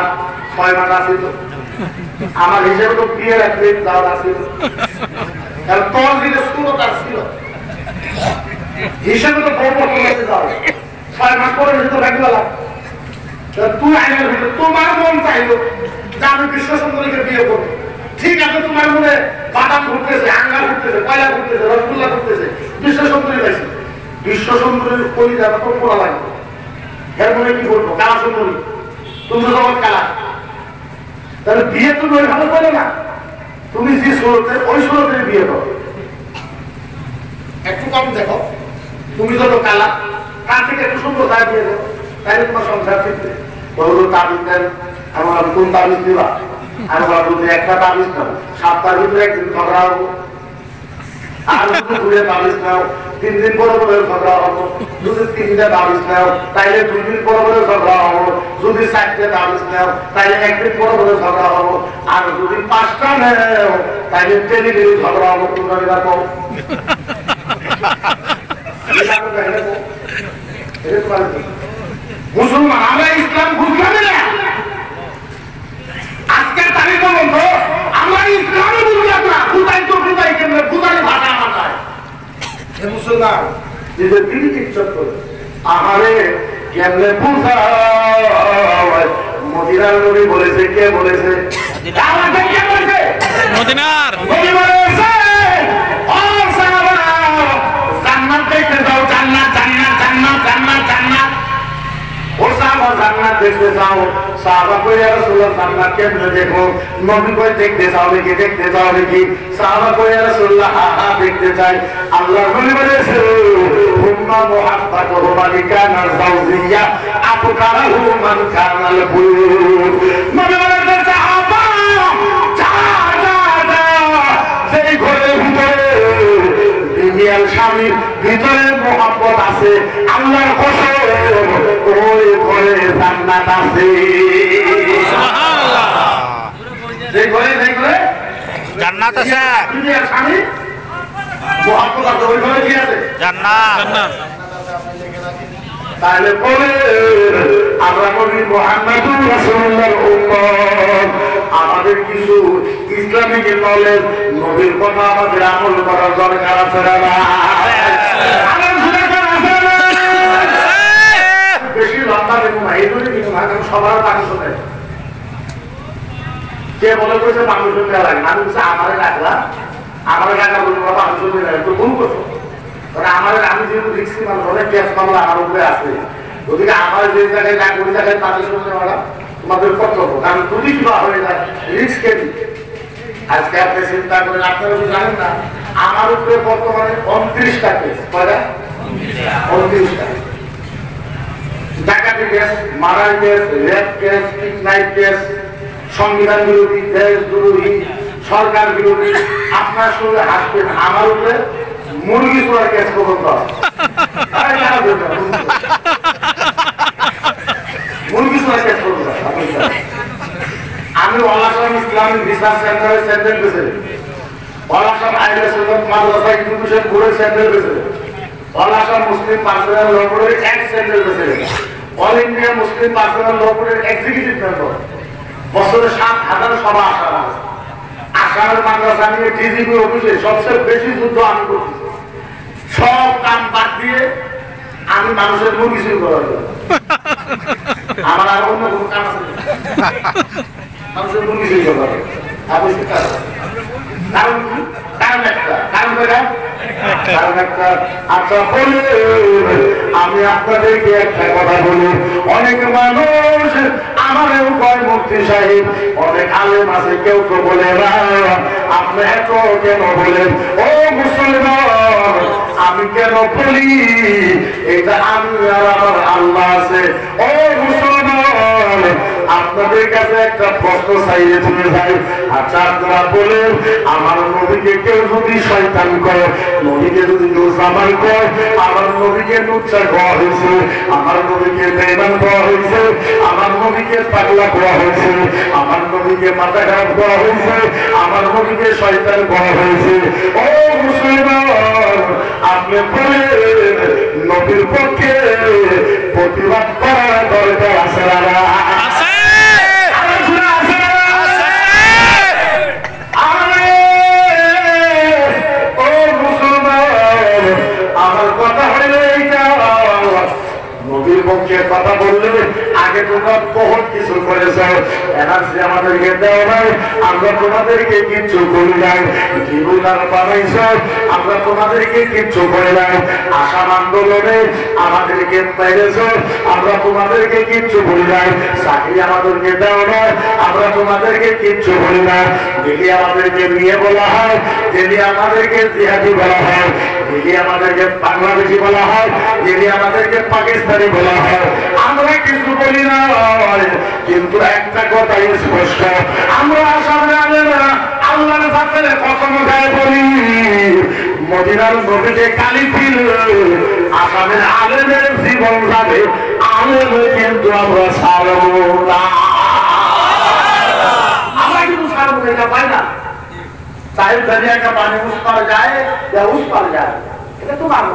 6 মাস আসিল আমার হিসেবে তো বিয়ের একদিন যাওয়া আসিল কারণ তোর দিকে স্থূলতা ছিল হিসেবে তো বউ পড়তে যাও 6 মাস পরে তো রাখলা তুই আইনের ভিতরে তোমার মন চাইলো যে আমি বিশ্ব সুন্দরীকে বিয়ে করবো ঠিক আছে তোমার মনে বাদাম ঘুরতেছে আঙ্গা ঘুরতেছে কয়লা ঘুরতেছে রসগোল্লা ঘুরতেছে বিশ্ব সুন্দরী পাইছে বিশ্ব সুন্দরীর কলিজাটা তো পোড়া লাগবে এর মনে কি বলবো কালা সুন্দরী তুমি জগৎ কালা তাহলে বিয়ে তুমি ওইভাবে করো না তুমি যে সুরতে ওই সুরতে বিয়ে করো একটু কম দেখো তুমি যত কালা তার থেকে একটু সুন্দর তাই বিয়ে দেবো তাইলে তোমার সংসার ঠিকবে বলো তাবিজ দেন আমার কোন তাবিজ দিবা আমি ভাববো যে একটা তাবিজ নাও 7 তার ভিতরে একদিন ঝগড়া হবো আর ঘুরে তাবিজ নাও 3 দিন পরে পরে ঝগড়া হবো যদি 3টা তাবিজ নাও তাইলে 2 দিন পরে পরে ঝগড়া হবো যদি 4টা তাবিজ নাও তাইলে একদিন পরে পরে ঝগড়া হবো আর যদি 5টা নাও তাইলে ডেলি ঝগড়া হবো তোমরা দেখো মুসলমান আমরা ইসলাম বুঝলাম না আজকের তারিখ পর্যন্ত আমরা ইসলামই বুঝলাম না বুঝাই তো বুঝাই কেমন বুঝাই ভাষা ভাষায় মুসলমান নিজের দিদি ইচ্ছত করে আহারে কেমনে বুঝায় মদিনার নবী বলেছে কে বলেছে আমাকে কে বলেছে মদিনার নবী বলেছে ও সাহাবারা জান্নাত দেখতে যাও জান্নাত জান্নাত জান্নাত জান্নাত জান্নাত ও সাহাবা জান্নাত দেখতে যাও সাহাবা কই ইয়া রাসূলুল্লাহ জান্নাত কেমনে দেখো নবী কই দেখতে যাও নাকি সাহাবা কই ইয়া রাসূলুল্লাহ হ্যাঁ দেখতে চাই আল্লাহর নবী বলেছে হুম্মা মুহাব্বাতুহু মালিকানা যাওজিয়া আবকারাহু মান কানাল বুয়ুর নবী বলেছে সাহাবা যা সেই ঘরের ভিতরে দুনিয়ার স্বামীর ভিতরে মুহাব্বত রহমত আছে, আল্লাহর কসম ওই ঘরে জান্নাত আছে। যে ঘরে জান্নাত আছে, দুনিয়ার স্বামী মহব্বত আছে, ওই ঘরে কি আছে? জান্নাত। তাহলে বলে আমরা নবী মুহাম্মদুর রাসূলুল্লাহর উম্মত, আমাদের কিছু ইসলামিক নলেজ, নবীর কথা আমাদের আমল করার দরকার আছে না? বেশি লম্বা দেখুন না, এই জন্য কিন্তু সবার মানুষ নেই। কে মনে করছে মানুষ দেওয়া লাগে, আমি বলছি আমারে ডাকলাম, আমার ডাকা বলবো মানুষ একটু ভুল করছো। আমার আমি যেহেতু রিক্সি মানুষ, অনেক গ্যাস মামলা আমার উপরে আছে, ওদিকে আমার যে জায়গায় ডাক ওই জায়গায় তাদের সঙ্গে নেওয়াটা তোমাদের কর্তব্য, কারণ তুমি কি বা হয়ে যায় রিক্স কে দিই। আজকে আপনি চিন্তা করেন, আপনারা তো জানেন না আমার উপরে বর্তমানে 29টা কেস। কয়টা? 29টা। ডাকাতি কেস, মারার case, rape case, kidnap case, সংবিধান বিরোধী, দেশ বিরোধী, সরকার বিরোধী। আপনার সঙ্গে হাসবেন, আমার উপরে মুরগি চোরার কেস পর্যন্ত মুরগি চোরার কেস পর্যন্ত। আমি ওলাসাম ইসলামিক রিসার্চ সেন্টারের সেন্ট্রাল প্রেসিডেন্ট, ওলাসাম আইলে সৈয়দ মাদ্রাসা ইনস্টিটিউশন বোর্ডের সেন্ট্রাল প্রেসিডেন্ট, ওলাসাম মুসলিম পার্সোনাল ল বোর্ডের ex central president, all India Muslim personal law বোর্ডের এক্সিকিউটিভ মেম্বার। বছরে 7,000 সভা আসা আছে। আসামের মাদ্রাসা নিয়ে ডিজিপি অফিসে সবচেয়ে বেশি যুদ্ধ আমি করছি। সব কাম বাদ দিয়ে আমি মানুষের মুরগি চুরি করার জন্য। আমার আর অন্য কোনো কাম আছে? মানুষের মুরগি চুরি করার কারণ কি? কারণ একটা। আচ্ছা বলে আমি আপনাদেরকে একটা কথা বলি, অনেক মানুষ আমারও কয় মুফতি সাহেব, অনেক আলেম আছে, কেউ তো বলে না আপনি এত কেন বলেন? ও মুসলমান, আমি কেন বলি এটা? আমি আর আমার আল্লাহ আছে। ও মুসলমান, আপনাদের কাছে একটা প্রশ্ন চাইলে তুমি যাই। আচ্ছা আপনারা বলেন, আমার নবীকে কেউ যদি শয়তান করে, নবীকে যদি জামাল করে, আমার নবীকে নুচ্ছা করা হয়েছে, আমার নবীকে বেঈমান করা হয়েছে, আমার নবীকে পাগলা করা হয়েছে, আমার নবীকে মাথা খারাপ করা হয়েছে, আমার নবীকে শয়তান করা হয়েছে। ও মুসলমান, আপনি বলেন নবীর পক্ষে প্রতিবাদ করার দরকার আছে না? কথা বললে আগে তোমরা বহুত কিছু করেছ, এনার্জি আমাদেরকে দেওয়া নাই, আমরা তোমাদেরকে কিচ্ছু করি নাই। জীবনার বানাইছ, আমরা তোমাদেরকে কিচ্ছু করি নাই। আসাম আন্দোলনে আমাদেরকে পেরেছ, আমরা তোমাদেরকে কিচ্ছু বলি নাই। চাকরি আমাদেরকে দেওয়া নাই, আমরা তোমাদেরকে কিচ্ছু বলি নাই। দিল্লি আমাদেরকে নিয়ে বলা হয়, দিল্লি আমাদেরকে জিহাদি বলা হয়, দিল্লি আমাদেরকে বাংলাদেশি বলা হয়, দিল্লি আমাদেরকে পাকিস্তানি বলা হয়। আমরা কিছু বলি না, কিন্তু একটা কথাই স্পষ্ট, আমরা আসামে আলেমরা আল্লাহর সাথে কসম খায় বলি, মদিনার নবীকে কালি ফিল আসামের আলেমের জীবন যাবে, আলেম কিন্তু আমরা ছাড়ব না। আমরা কিন্তু ছাড়ব না, এটা পাই না। সাহেব দরিয়া का पानी उस पर जाए या उस पर जाए, এটা তো মানো।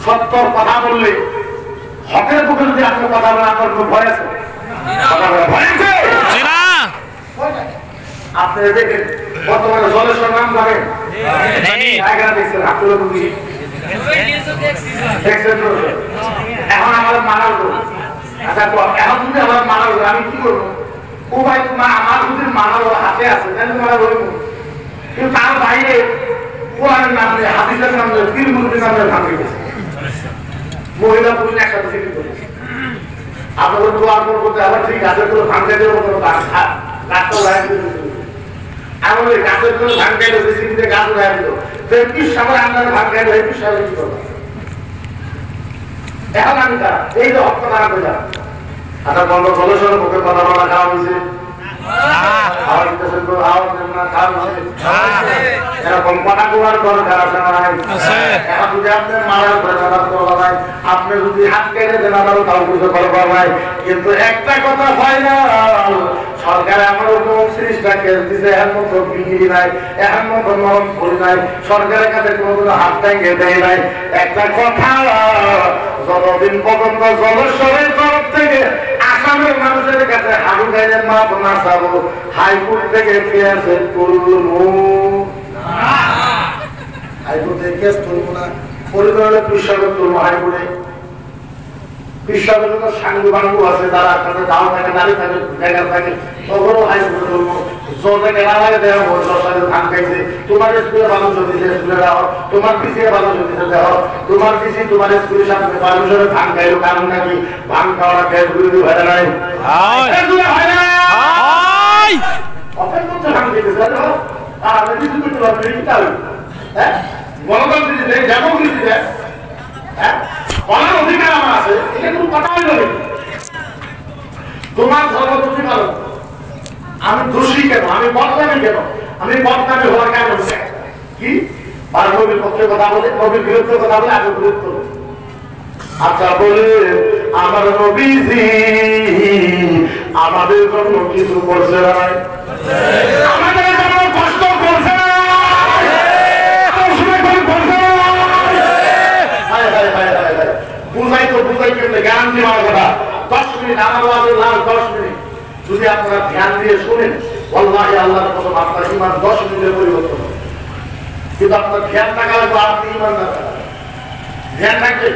সত্যর কথা বললে, হকের পক্ষে যদি আপনি কথা বলেন, আপনার কোনো ভয় আছে? আপনি দেখেন বর্তমানে জলেশ্বর নাম জানেন, দেখছেন আপনারা দেখছেন। এখন আমাদের মানার আচ্ছা, এখন যদি আমার মানার আমি কি করবো? ও ভাই তোমার আমার যদি মানার হাতে আছে তাহলে তোমার রইব, কিন্তু তার বাইরে কোরআনের নাম নেই, হাদিসের নাম নেই, পীর মুর্শিদের নাম নেই, ভাঙে গেছে। মহিলা পুরুষ একসাথে সিটি করেছে। আপনাদের দোয়া করতে আবার ঠিক গাছের গুলো ভাঙতে দেবো, গাছটা লাগাই দিতে এমন ওই গাছের গুলো ভাঙতে দেবে, সিটিতে গাছ লাগাই দিল, পিস সামনে আপনারা ভাঙতে দেবে, পিস সামনে কি করবো? এখন আমি তারা এই যে হক তারা করে যারা আচ্ছা বন্ধ সদস্যের মুখে কথা বলা খাওয়া হয়েছে, আওয়াজ খাওয়াবেন না খাওয়াবেন এরকম কথা বলার দরকার আছে না এখন যদি আপনি মারার দরকার নাই আপনি যদি হাত কেটে দেন আমারও তাও কিছু করবার নাই কিন্তু একটা কথা হয় না সরকার আমার উপর 30টা কেস দিছে এর মতো বিক্রি নাই এর মতো নরম করি নাই সরকারের কাছে কোনো হাত ভেঙে দেয় নাই একটা কথা যতদিন পর্যন্ত জলেশ্বরের তরফ থেকে আসামের মানুষের কাছে হারু গাইলের মাপ না চাবো হাইকোর্ট থেকে কেস তুলবো হাইকোর্টে কেস তুলবো না পরিবারের পিসাবের তুলবো হাইকোর্টে পিসাবের তো সাঙ্গু বাঙ্গু আছে তারা আপনাদের দাও থাকে দাঁড়িয়ে থাকে জায়গা থাকে তখনও হাইকোর্টে তুলবো জোরে কেনা লাগে দেওয়া ভোট সরকারের ধান খাইছে তোমার স্কুলে ভালো যদি স্কুলে দাও তোমার পিছিয়ে ভালো যদি দাও তোমার পিছিয়ে তোমার স্কুলের সামনে মানুষের ধান খাইলো কারণ নাকি ধান খাওয়া খেয়ে ঘুরে হয় নাই হয় না অপেন করতে ধান খেতেছে আর কিছু করতে পারবে হ্যাঁ গণতন্ত্রীতে ডেমোক্রেসিতে হ্যাঁ বলার অধিকার আমার আছে এটা কোনো কথা হইল তোমার ধর্ম তুমি পারো আমি দোষী কেন আমি বদনামী কেন আমি বদনামী হওয়ার কারণ কি আর নবীর পক্ষে কথা বলে নবীর বিরুদ্ধে কথা বলে আমি বিরুদ্ধ আচ্ছা বলে আমার নবীজি আমাদের জন্য কিছু করছে না আমাদের জন্য কষ্ট করছে না বুঝাই তো বুঝাই কেমনে গ্যারান্টি মারা কথা 10 মিনিট আমার লাস্ট 10 মিনিট যদি আপনারা ধ্যান দিয়ে শুনেন আল্লাহ আল্লাহর কসম আপনার ইমান 10 মিনিটে পরিবর্তন হবে কিন্তু আপনার ধ্যান থাকা লাগবে আপনি ইমান না ধ্যান থাকবে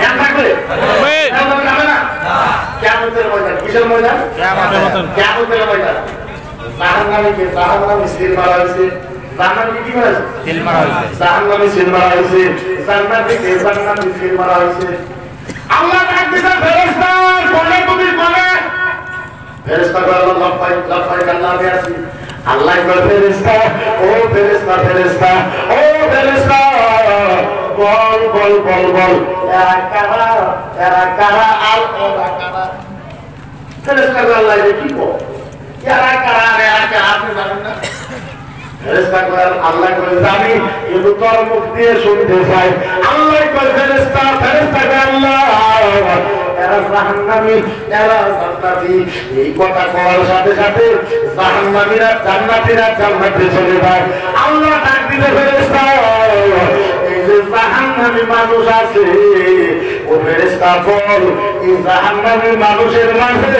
ধ্যান থাকবে যাবে না কিয়ামতের ময়দান কিসের ময়দান কিয়ামতের ময়দান জাহান্নামে সিল মারা হয়েছে জান্নাতে কি মারা হয়েছে সিল মারা হয়েছে জাহান্নামে সিল মারা হয়েছে জান্নাতে সিল মারা হয়েছে আল্লাহ ডাক দিতে ফেরেশতা কোনে তুমি কোনে ফেরেশতা বলে লফাই লফাই আল্লাহ বেয়াসি আল্লাহ বলে ফেরেশতা ও ফেরেশতা ফেরেশতা ও ফেরেশতা বল বল বল বল এরা কারা আল ওরা কারা ফেরেশতা আল্লাহ কি কো এরা কারা আপনি জানেন না ফেরেশতা কয় আল্লাহ কয় জানি কিন্তু তোর মুখ দিয়ে শুনতে চাই আল্লাহ কয় ফেরেশতা ফেরেশতা কয় আল্লাহ এরা জাহান্নামী এরা জান্নাতি এই কথা কওয়ার সাথে সাথে জাহান্নামীরা জান্নাতীরা জান্নাতে চলে যায় আল্লাহ ডাক দিতে ফেরেশতা এই যে জাহান্নামী মানুষ আছে ও ফেরেশতা বল এই জাহান্নামী মানুষের মাঝে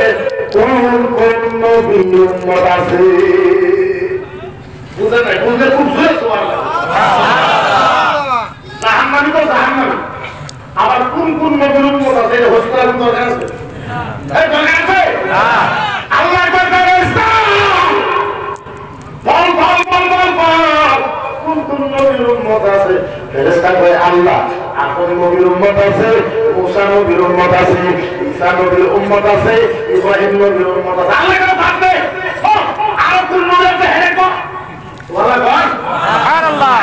কোন কোন নবী উম্মত আছে বুঝে নাই বুঝলে খুব জোরে সুবহানাল্লাহ জাহান্নামী তো জাহান্নামী আবার কোন কোন নবীর উম্মত আছে এটা হোস্টেলের দরকার আছে এই দরকার আছে আল্লাহ কয় ফেরেশতা বল বল বল বল বল কোন কোন নবীর উম্মত আছে ফেরেশতা কয় আল্লাহ আপন নবীর উম্মত আছে মুসা নবীর উম্মত আছে ঈসা নবীর উম্মত আছে ইব্রাহিম নবীর উম্মত আছে আল্লাহ কয় বাদ দে আর কোন নবী আছে হেরে কো ওয়াল্লাহ কয় সুবহানাল্লাহ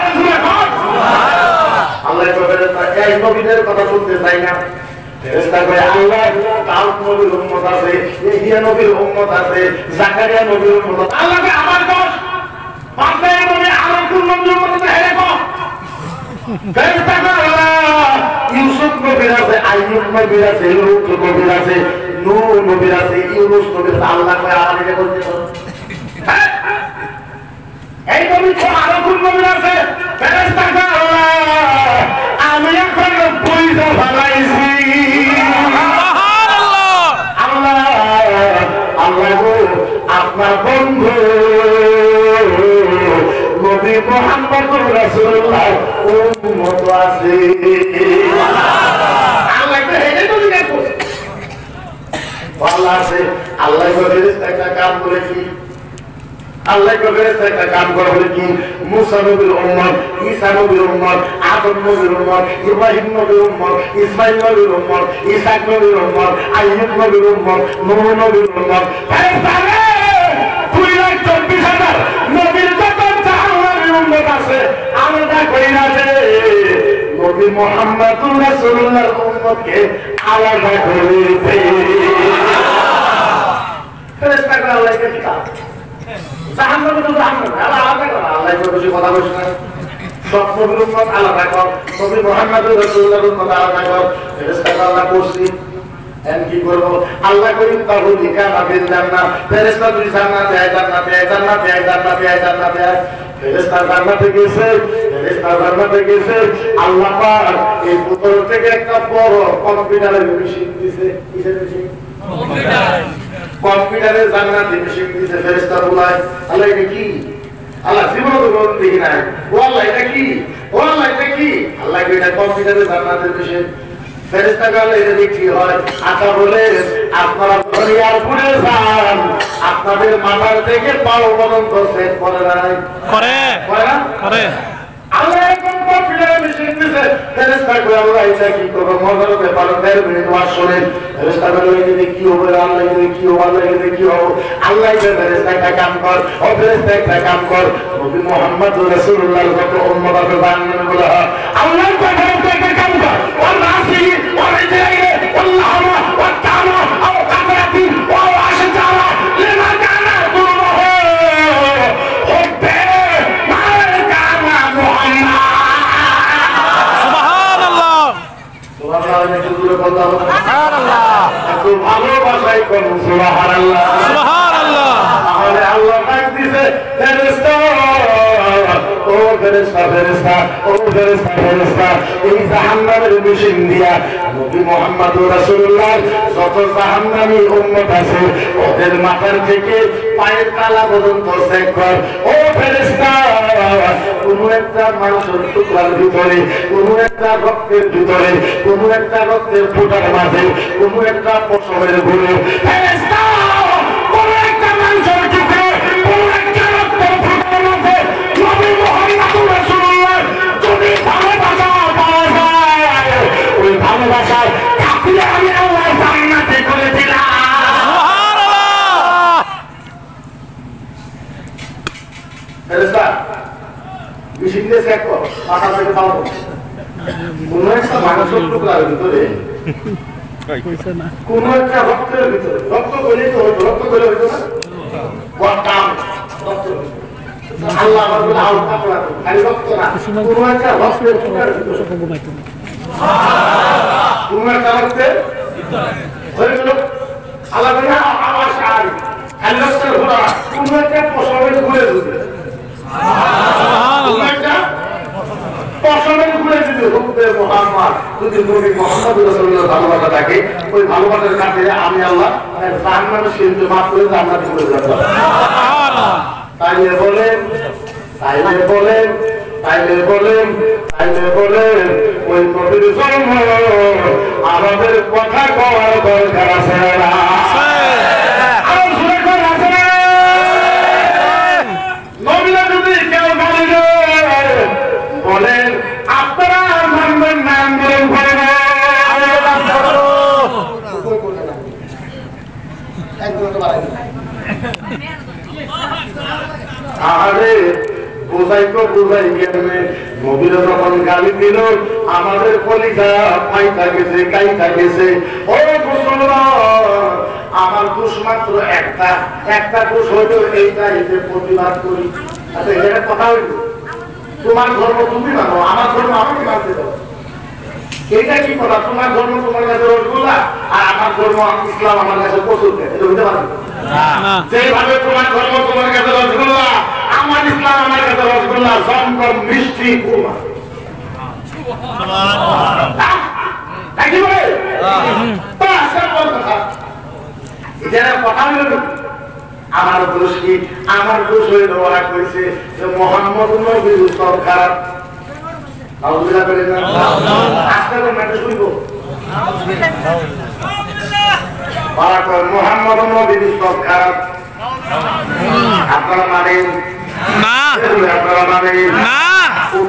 আল্লাহ কয় ফেরেশতা এই নবীদের কথা শুনতে চাই না ফেরেশতা কয় আল্লাহ দাউদ নবীর উম্মত আছে ইহইয়া নবীর উম্মত আছে জাকারিয়া নবীর উম্মত আছে আল্লাহ কয় আমার দোষ বাদ দে নবী আর কোন নবীর উম্মত আছে হেরে কো ফেরেশতা কয় আল্লাহ ইউসুফ নবীর আছে আইয়ুব নবীর আছে লূত নবীর আছে নূহ নবীর আছে ইউনূস নবীর আছে আল্লাহ কয় আর এটা বলতে এই নবী তো আরো কোন নবী আছে ফেরেশতা কয় আল্লাহ আমি এখন বুঝতে পারলাইছি সুবহানাল্লাহ আল্লাহ আল্লাহ গো আপনার বন্ধু নবী মুহাম্মদুর রাসূলুল্লাহ উম্মত আছে আল্লাহ তো হেডে তো জিজ্ঞাসা করছে আল্লাহ আছে আল্লাহ ফেরেশতা একটা কাম করেছি আল্লাহ ফেরেশতা একটা কাম করে কি মুসা নবীর উম্মত ঈসা নবীর উম্মত আদম নবীর উম্মত ইব্রাহিম নবীর উম্মত ইসমাঈল নবীর উম্মত ইসহাক নবীর উম্মত আইয়ুব নবীর উম্মত নূহ নবীর উম্মত ফেরেশতা রে 2,24,000 নবীর যত জাহান্নামীর উম্মত আছে আলাদা কইরা দে নবী মুহাম্মদুর রাসূলুল্লাহর উম্মতকে আলাদা করে দে ফেরেশতা আল্লাহকে কি জাহান্নামে তো জাহান্নামে আলাদা করা আল্লাহ বেশি কথা বলছে না সব নবীর উম্মত আলাদা কর নবী মুহাম্মদ রাসূলুল্লাহর উম্মত আলাদা কর ফেরেশতা আল্লাহ করছি এমন কি করব আল্লাহ করিম তাহলে কানা বিল জান্নাত ফেরেশতা দুই জান্নাতে আয় ফেরেশতা জান্নাতে গেছে আল্লাহ পাক এই পুত্র থেকে একটা বড় কম্পিউটারের মেশিন দিয়েছে কিসের মেশিন কম্পিউটারের জান্নাতে মেশিন দিয়েছে ফেরেশতা বলায় আল্লাহ এটা কি আল্লাহ জীবন দেখি নাই ও আল্লাহ এটা কি আল্লাহ এটা কম্পিউটারের জান্নাতের মেশিন ফেরেশতা বলে এটা কি হয় আচ্ছা বলে আপনারা দুনিয়ার পুরে যান আপনাদের মাথার থেকে পাও পর্যন্ত সেট করে নাই করে আল্লাহ একদম কম্পিউটারে মেশিন দিয়েছে ফেরেশতা কই আল্লাহ এটা কি করব মজার ব্যাপার 13 মিনিট ওয়াজ শুনেন ফেরেশতা বলে এটা কি হবে আল্লাহ এটা কি হবে আল্লাহ এটা ফেরেশতা একটা কাম কর ও ফেরেশতা একটা কাম কর নবী মুহাম্মদ রাসূলুল্লাহর যত উম্মত আছে জান্নাতে বলে আল্লাহ কথা একটা কাম কর ও রাসি ও রিজাইলে আল্লাহ ওয়া তাআলা ও কাবরাতি ও আশজারা লিমা কানা দুরুহু হুব্বে মাল কানা মুহাম্মদ সুবহানাল্লাহ সুবহানাল্লাহ এত ভালোবাসায় কোন সুবহানাল্লাহ তাহলে আল্লাহ ডাক দিছে ফেরেশতা ও ফেরেশতা এই জাহান্নামের মেশিন দিয়া নবী মুহাম্মদ রাসূলুল্লাহ যত জাহান্নামী উম্মত আছে ওদের মাথার থেকে পায়ের তালা পর্যন্ত চেক কর ও ফেরেশতা কোনো একটা মানুষের টুকরার ভিতরে কোনো একটা রক্তের ভিতরে কোনো একটা রক্তের ফোঁটার মাঝে কোনো একটা পশমের গুঁড়ো ফেরেশতা কোনো একটা মানুষের টুকরো কোনো একটা রক্তের ফোঁটার মাঝে নবী মুহাম্মদ রাসূলুল্লাহ যদি ভালোবাসা পাওয়া যায় ওই ভালোবাসার থাকলে আমি আল্লাহ জান্নাতে করে দিলাম সুবহানাল্লাহ ফেরেশতা বিশিন্দে চেক কর মাথা থেকে পাও কোন একটা মানুষের টুকরার ভিতরে কোন একটা রক্তের ভিতরে রক্ত গলে তো রক্ত গলে হইতো না ওয়াটাম রক্ত আল্লাহ রাব্বুল আলামিন খালি রক্ত না কোন একটা রক্তের টুকরার ভিতরে কোন একটা রক্তের ভিতরে হইলো আল্লাহ বলে আমার শাড়ি খালি রক্তের ঘোড়া কোন একটা পশমের ঘুরে দিবে সুবহানাল্লাহ পশমের ঘুরে দিবে রূপে মুহাম্মদ যদি নবী মুহাম্মদ রাসূলুল্লাহ ভালোবাসা থাকে ওই ভালোবাসার কাছে আমি আল্লাহ জান্নাতে সিন্ধু মাফ করে জান্নাতে চলে যাব সুবহানাল্লাহ তাইলে বলেন ওই নবীর জন্ম আমাদের কথা কওয়ার দরকার আছে না নবীরা যদি কেউ গালি বলেন আপনারা মানবেন না আন্দোলন করেন আরে বুঝাই গেলে নবীরা যখন গালি দিল আমাদের কলিজা পাইতা গেছে কাইতা গেছে ও মুসলমান আমার দোষ মাত্র একটা দোষ হইল এইটা এতে প্রতিবাদ করি আচ্ছা এটা কথা হইল তোমার ধর্ম তুমি মানো আমার ধর্ম আমাকে মানতে দাও এইটা কি কথা তোমার ধর্ম তোমার কাছে রসগোল্লা আর আমার ধর্ম ইসলাম আমার কাছে প্রচুর এটা হইতে পারে যেভাবে তোমার ধর্ম তোমার কাছে রসগোল্লা আমার ইসলাম আমার কাছে রসগোল্লা জমকম মিষ্টি কুরমা কি বলে কথা হইল আমার দোষ কি আমার দোষ হইল ওরা কইছে যে মোহাম্মদ নবী সব খারাপ আল্লাহ করে না আজকে তো মেটে শুইবো বারাকাত মোহাম্মদ নবী সব খারাপ আপনারা মানেন না আপনারা মানেন না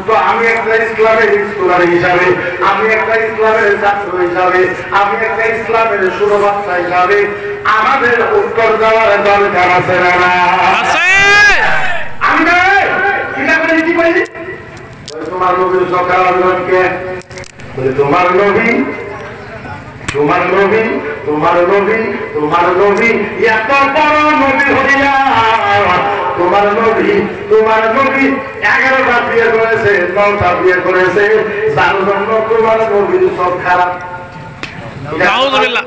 তো আমি একটা ইসলামের স্কলার হিসাবে আমি একটা ইসলামের ছাত্র হিসাবে আমি একটা ইসলামের সুরবার্তা হিসাবে আমাদের উত্তর দেওয়ার দরকার আছে না আছে আমরা এটা করে কি বলি তোমার নবীর সকাল আন্দোলনকে তোমার নবী এত বড় নবী হইয়া তোমার নবী 11টা বিয়ে করেছে 9টা বিয়ে করেছে যার জন্য তোমার নবীর সব খারাপ নাউযুবিল্লাহ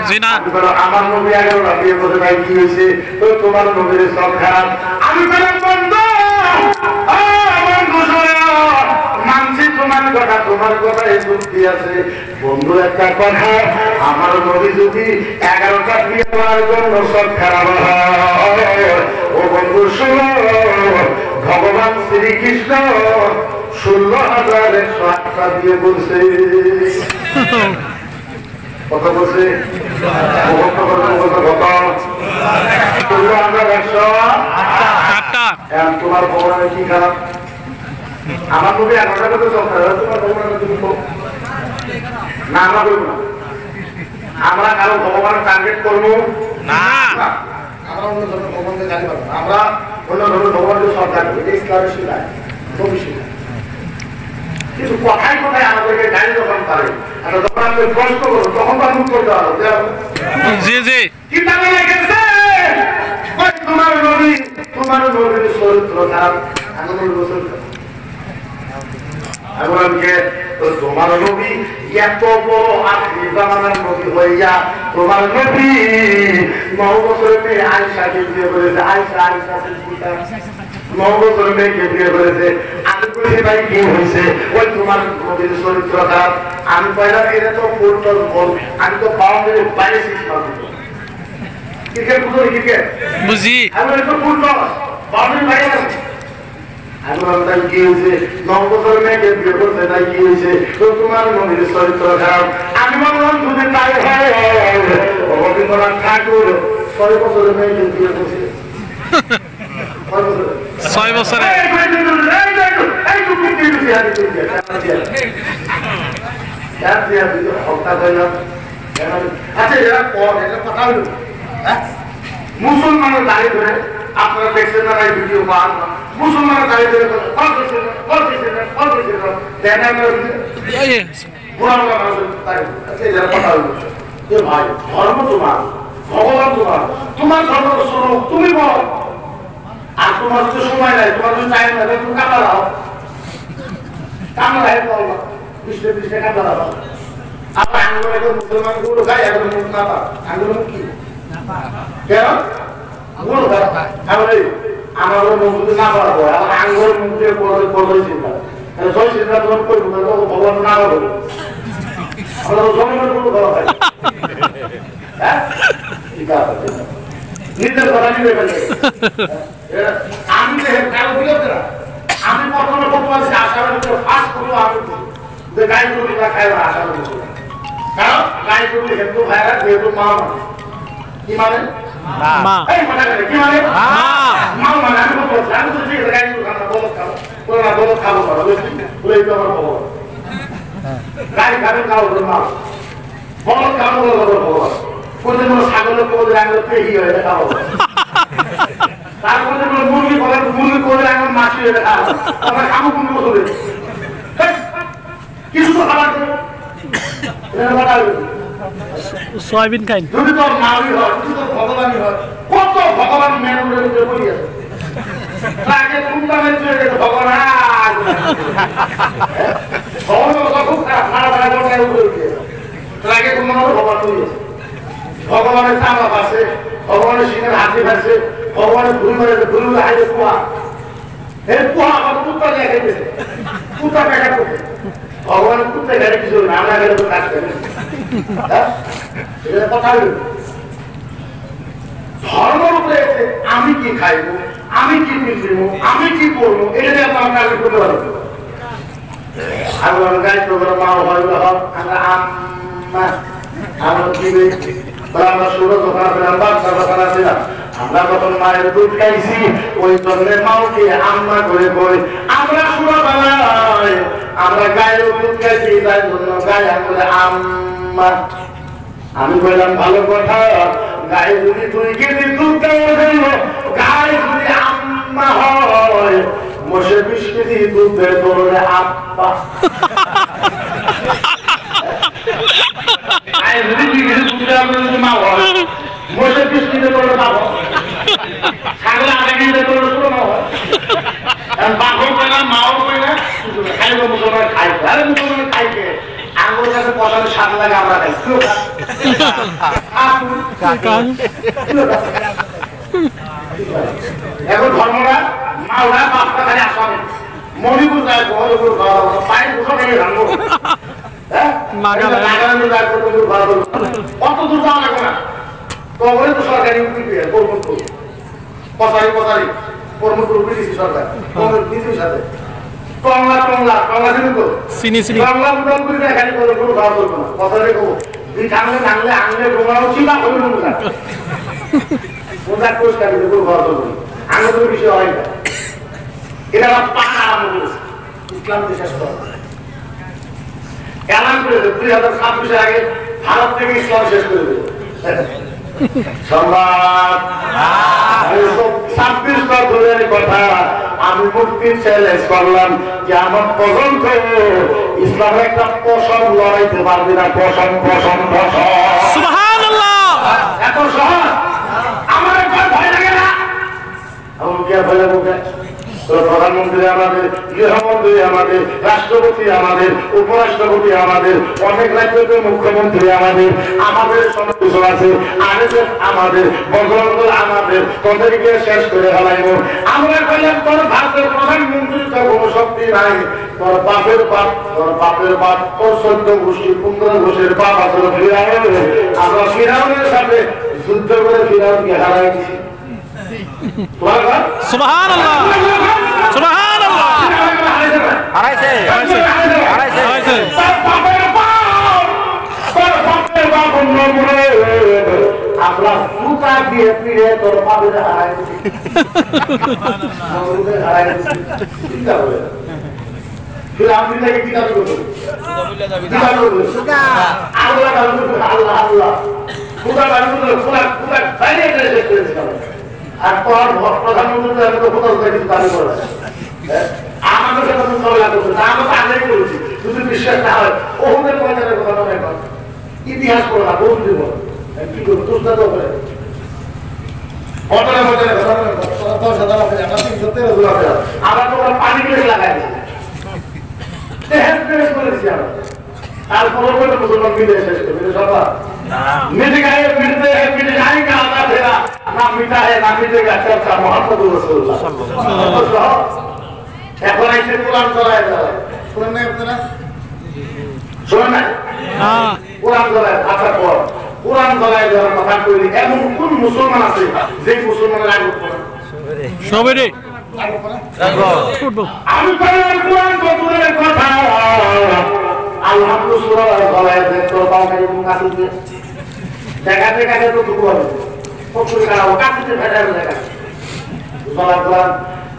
জি না আমার নবী 11টা বিয়ে করে ভাই কি হয়েছে তো তোমার নবীর সব খারাপ আমি বললাম বন্ধু মানছি তোমার কথা এই যুক্তি আছে বন্ধু একটা কথা আমার নবী যদি 11টা বিয়ে করার জন্য সব খারাপ হয় ও বন্ধু শুনো ভগবান শ্রীকৃষ্ণ 16,108টা বিয়ে করছে কত বলছে তোমার ভগবানের কি খারাপ আমার নবী 11টা করতে সব খারাপ তোমার ভগবানের না আমরা করবো না আমরা কারো ভগবানের টার্গেট করবো না আমরা অন্য ধরনের ভগবানকে গালি পাবো আমরা অন্য ধরনের ভগবানকে সব গালি পাবো ইসলামের শিলায় কিন্তু কথায় কথায় আমাদেরকে গাড়ি যখন পারে যখন আমাদের প্রশ্ন করবো তখন তার মুখ করতে পারো জি জি কিতাবে লিখেছে তোমার নবীর চরিত্র খারাপ তোমার নবী এত বড় আখরি জামানার নবী হইয়া তোমার নবী 9 বছরের মেয়ে আয়েশাকে বিয়ে করেছে আয়েশা সিদ্দিকা 9 বছরের মেয়েকে বিয়ে করেছে আমি বলছি ভাই কি হয়েছে ওই তোমার নবীর চরিত্র খারাপ আমি পয়লা এটা তো ফুটবল বল আমি তো বাউন্ডারি বাইরে শিখলাম ক্রিকেট বুঝো ক্রিকেট বুঝি আমি তো ফুটবল বাউন্ডারি বাইরে আমি বলতাম কি হয়েছে 9 বছরের মেয়েকে বিয়ে করতে তাই কি হয়েছে তো তোমার নবীর চরিত্র খারাপ আমি বললাম যদি তাই হয় রবীন্দ্রনাথ ঠাকুর 6 বছরের মেয়েকে বিয়ে করছে 6 বছরে মুসলমানের দাঁড়িয়ে ধরে আপনারা দেখছেন না এই ভিডিও পান মুসলমানের দাঁড়িয়ে ধরে ভাই ধর্ম তোমার ভগবান তোমার ধর্ম শোনো তুমি বল আর তোমার তো সময় নাই তোমার তো টাইম নাই তুমি কাটা দাও কামড়ায় বলবা বৃষ্টি কাটা দাও আবার আঙ্গুল একদম মুসলমান গুলো খাই একদম মুখ না পা আঙ্গুল মুখ কি কেন গুলো খাই আমার মুখ না পারা পড়ে আমার আঙ্গুল মুখ দিয়ে পড়ে চিন্তা সই চিন্তা তোমার করবো না ভগবান না করবো আমরা তো জমিনের গুলো করা হয় হ্যাঁ ঠিক আছে নিজের কথা নিবে আমি কারো বিরোধী না আমি প্রথমে বলতে পারছি আশার ভিতরে ফার্স্ট করবো আমি যে গাইগুলি না খাই আশার ভিতরে কারণ গাইগুলি হিন্দু ভাইরা যেহেতু মা মানে কি মানে এই কথা কি মানে মা মানে আমি বলছি আমি তো ঠিক আছে গাইগুলি খাবো বলত খাবো বলো না বলত খাবো না বলে এই তো আমার খবর গাই খাবে খাবো মা বলত খাবো বলো খবর কোথায় কোনো ছাগলের কোথায় রাখলে পেহি হয়ে খাবো তারপরে মুরগি করে এখন মাছি হয়ে খাবো আমরা খাবো কোন বছরে কিছু তো খাবার দেবো সয়াবিন খাই যদি তোর মাওই হয় যদি তোর ভগবানই হয় কত ভগবান মেনুরের উপরে বলি আছে তাকে কুন্দামের চলে ভগবান খুব খারাপ খারাপ উপরে উঠে তাকে কোন ভগবান বলি আছে ভগবানের চামড়া আছে ভগবানের সিংহের হাতি আছে ভগবানের ঘুরি মারে ঘুরি হাইতে কুয়া এই কুয়া আমার কুত্তা দিয়ে খেতেছে কুত্তা পেটা করবে ভগবানের কুত্তা ঘাটে কিছু না আমরা ঘাটে তো কাজ করি এটা কথা ধর্মের উপরে আমি কি খাইবো আমি কি পিছবো আমি কি করবো এটা নিয়ে আপনার কাজ করতে পারবো আমার গাই তো মা হয় আমরা আমরা কি আমরা ষোলো দোকান ছিলাম বাচ্চা দোকান ছিলাম আমরা যখন মায়ের দুধ খাইছি ওই জন্য মাওকে আম্মা করে কই আমরা ছোটবেলায় আমরা গায়ের দুধ খাইছি তাই জন্য গায়ে করে আম্মা আমি বললাম ভালো কথা গায়ে যদি 2 কেজি দুধ দেওয়া জন্য গায়ে যদি আম্মা হয় মোষে 20 কেজি দুধ দেয় তোর আব্বা I really need to do that with my wife. More than 15 minutes on the এখন ধর্মরা মাওলা বাপটা খালি আসামে মণিপুর যায় মণিপুর পায়ের বসে ভেঙে ভাঙবো কত দূর যাওয়া লাগবে না তবে তো সরকারি পচারি পচারি কর্মপুর ব্রিটিশ সরকার নিজের সাথে টংলা টংলা টংলা চিনি তো চিনি চিনি টংলা উদল করে খালি করে কোনো খাওয়া করবো না পচারি করবো দুই ঠাংলে ঠাংলে আংলে ডোমাও চিন্তা করবো না মজাক পরিষ্কার করে কোনো খাওয়া করবো না আংলে কোনো বিষয় হয় না এটা পান আরম্ভ করেছে ইসলাম বিশ্বাস করা এলান করে দেবে 2026 আগে ভারত থেকে ইসলাম শেষ করে দেবে সংবাদ 26 বছরের কথা আমি মুক্তির চ্যালেঞ্জ করলাম যে আমার পছন্দ ইসলামের একটা পশম লড়াইতে পারবে না পশম পশম পশম সুবহানাল্লাহ এত সহজ আমার একবার ভয় লাগে না আমার কি ভয় লাগে প্রধানমন্ত্রী আমাদের গৃহমন্ত্রী আমাদের রাষ্ট্রপতি আমাদের উপরাষ্ট্রপতি আমাদের অনেক রাজ্যের মুখ্যমন্ত্রী আমাদের আমাদের সমাবেশ আছে আরেকজন আমাদের বঙ্গবন্ধু আমাদের তোদেরকে শেষ করে ফেলাইব আমরা বললাম তোর ভারতের প্রধানমন্ত্রী তো কোনো শক্তি নাই তোর বাপের বাপ তোর 14 গোষ্ঠী 15 গোষ্ঠীর বাপ আসলে ফিরাউন আমরা ফিরাউনের সাথে যুদ্ধ করে ফিরাউনকে হারাই দিছি সুবহানাল্লাহ সুবহানাল্লাহ হারাইছে আমরা সুতা দিয়ে ফিরে তোর বাপের হারাই ফিরাউন থেকে কি দাবি করবো আল্লাহ আল্লাহ আল্লাহ সুতা দাবি করলো সুতা বাইরে শেষ করেছিলাম আর তোর প্রধানমন্ত্রী আমি তো কোথাও কিছু দাবি করে আমাদের সাথে তো ঝগড়া করছে না আমরা আগেই করেছি যদি বিশ্বাস না হয় ওদের ময়দানের কথা মনে কর ইতিহাস করো না বলুন দিব কি করবো তুষটা তো করে ঘটনার মধ্যে আমরা তো পানি গ্যাস লাগাই করেছি আমরা তারপরে মুসলমান মিলে শেষ করবে সবার मिट गए मिटते हैं मिट जाएंगे आधा तेरा ना मिटा है ना मिटेगा चर्चा मोहम्मद रसूलुल्लाह এখন আইছে কোরআন চলায় যায় শুনেন না আপনারা শুনেন না হ্যাঁ কোরআন চলায় আচ্ছা পর কোরআন চলায় যারা কথা কইলি এমন কোন মুসলমান আছে যে মুসলমানের আগে সবেরে আমি কোরআন কতদিনের কথা আলহামদুলিল্লাহ চলায় দেখতো তাও কাছে দেখাতে দেখাতে তো দুঃখ হবে পক্ষে কারাও কাছে ফেটার দেখা চলার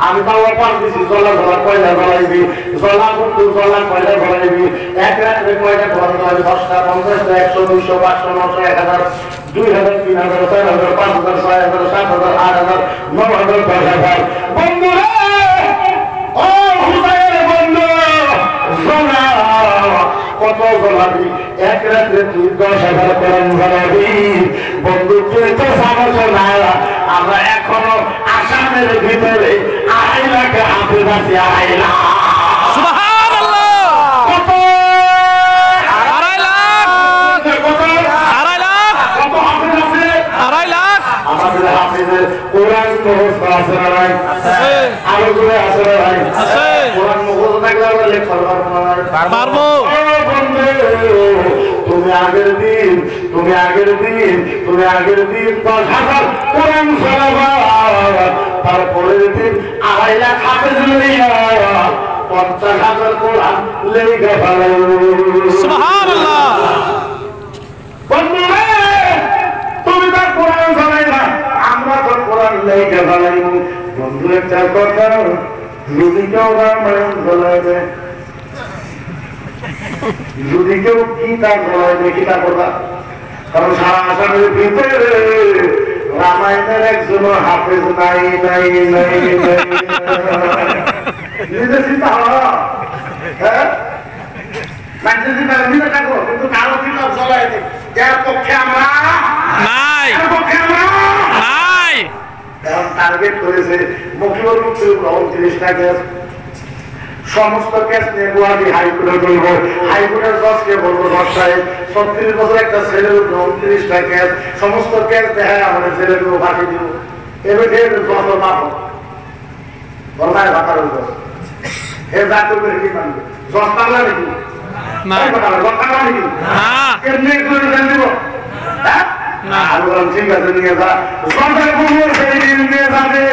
আমি তাও পার দিছি জলা কয়লা জ্বলাইবি জলা বন্ধু জলা কয়লা জ্বলাইবি এক রাত্রে কয়টা ঘর জ্বলাবি 10টা 50টা 100 200 500 900 1000 2000 3000 4000 5000 6000 7000 8000 9000 10000 বন্ধু রে ও হুসাইন বন্ধু জলা কত জ্বলাবি এক রাত্রে তুই 10,000 কোরআন জ্বলাবি বন্ধু তুই তো সামর্থ না আমরা এখনো আসামের ভিতরে 2.5 লাখ হাফেজ আছে 2.5 লাখ সুবহানাল্লাহ কত 2.5 লাখ 2.5 লাখ কত হাফেজ আছে 2.5 লাখ আমাদের হাফেজের কোরআন মুখস্থ আছে না ভাই আরো করে আছে না ভাই আছে কোরআন মুখস্থ থাকলে আমরা লেখা পারবো তুমি আগের দিন 10,000 কোরআন শোনাবা তারপরের দিন 2.5 লাখ হাফেজ লইয়া 50,000 কোরআন লেখা ভালো সুবহানাল্লাহ বন্ধুরা তুমি তো কোরআন শোনাইবা আমরা তো কোরআন লেখা ভালো বন্ধু একটা কথা যদি কেউ রামায়ণ শোনাইবে যদি কেউ গীতা শোনাইবে গীতা কথা কারণ সারা আসামের ভিতরে রামায়ণের একজন হাফেজ নাই নিজে চিন্তা হওয়া হ্যাঁ কিন্তু কারো কিতাব চলাই যার পক্ষে আমরা নাই নাই এখন টার্গেট করেছে মকিবুল মুক্তির 29টা কেস সমস্ত কেস নিয়ে গুয়াহাটি হাইকোর্টে বলবো হাইকোর্টের জজকে বলবো জজ সাহেব 36 বছর একটা ছেলের উপর 29টা কেস, সমস্ত কেস দেখায় আমাদের ছেলের উপর ফাঁকি দিব। এবার যত মাপ বর্মায় ভাতার উপর এর যা করবে কি মানবে? জস্তালা নাকি না। জস্তালা নাকি এমনি একটু দিব হ্যাঁ ঠিক আছে নিয়ে যা সরকার সেই দিন নিয়ে যাবে,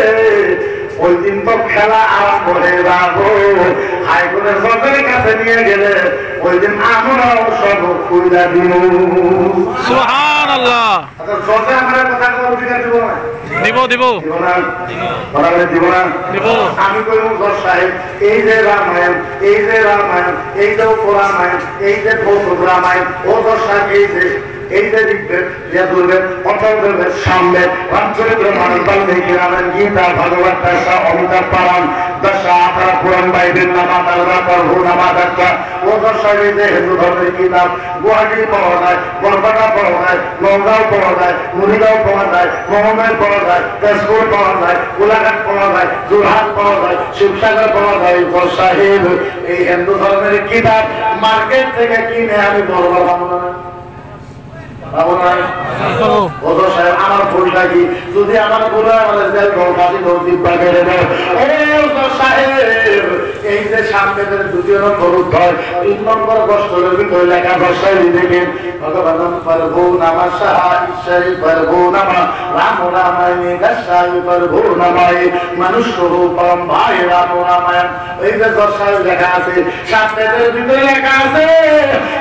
ওই দিন তো খেলা আরম্ভ হয়ে যাবো। হাইকোর্টের সরকারের কাছে নিয়ে গেলে ওই দিন আমরাও সব খুঁজা দিব। সুবহানাল্লাহ। সরকার আমার কথা কোনো অধিকার দিব না, দিব দিব দিব না, দিব না। আমি কইব জজ সাহেব, এই যে রামায়ণ, এই যে রামায়ণ, এই যে পুরাণায়ণ, এই যে কৌতুক রামায়ণ, ও জজ সাহেব এই যে লিখবেন, বলবেন অথর্বের সামনে রামচরিত্র মানস বাল্মীকি রামায়ণ, গীতা, ভাগবত, দশা, অমিতাভ পুরাণ, দশা, আঠারা পুরাণ, বাইবেল, নামা, তালরা, প্রভু, নামা, দশা, ও দশা যে হিন্দু ধর্মের কিতাব গুয়াহাটি পাওয়া যায়, কলকাতা পাওয়া যায়, নওগাঁও পাওয়া যায়, মুড়িগাঁও পাওয়া যায়, মোহামের পাওয়া যায়, তেজপুর পাওয়া যায়, গোলাঘাট পাওয়া যায়, যোরহাট পাওয়া যায়, শিবসাগর পাওয়া যায়। জজ সাহেব এই হিন্দু ধর্মের কিতাব মার্কেট থেকে কিনে আমি বড় বাবা আমার ভুলটা কি? যদি আমার ভুল আমাদের এই যে সামনে 2 নম্বর অধ্যায় 3 নম্বর বছরের ভিতরে লেখা ভাষায় দেখেন ভগবান প্রভু নামা সাহা ঈশ্বরী প্রভু নামা রাম রামায়ণে দশাই প্রভু নামায় মনুষ্য রূপম ভাই রাম রামায়ণ। এই যে দশায় লেখা আছে, সামনে ভিতরে লেখা আছে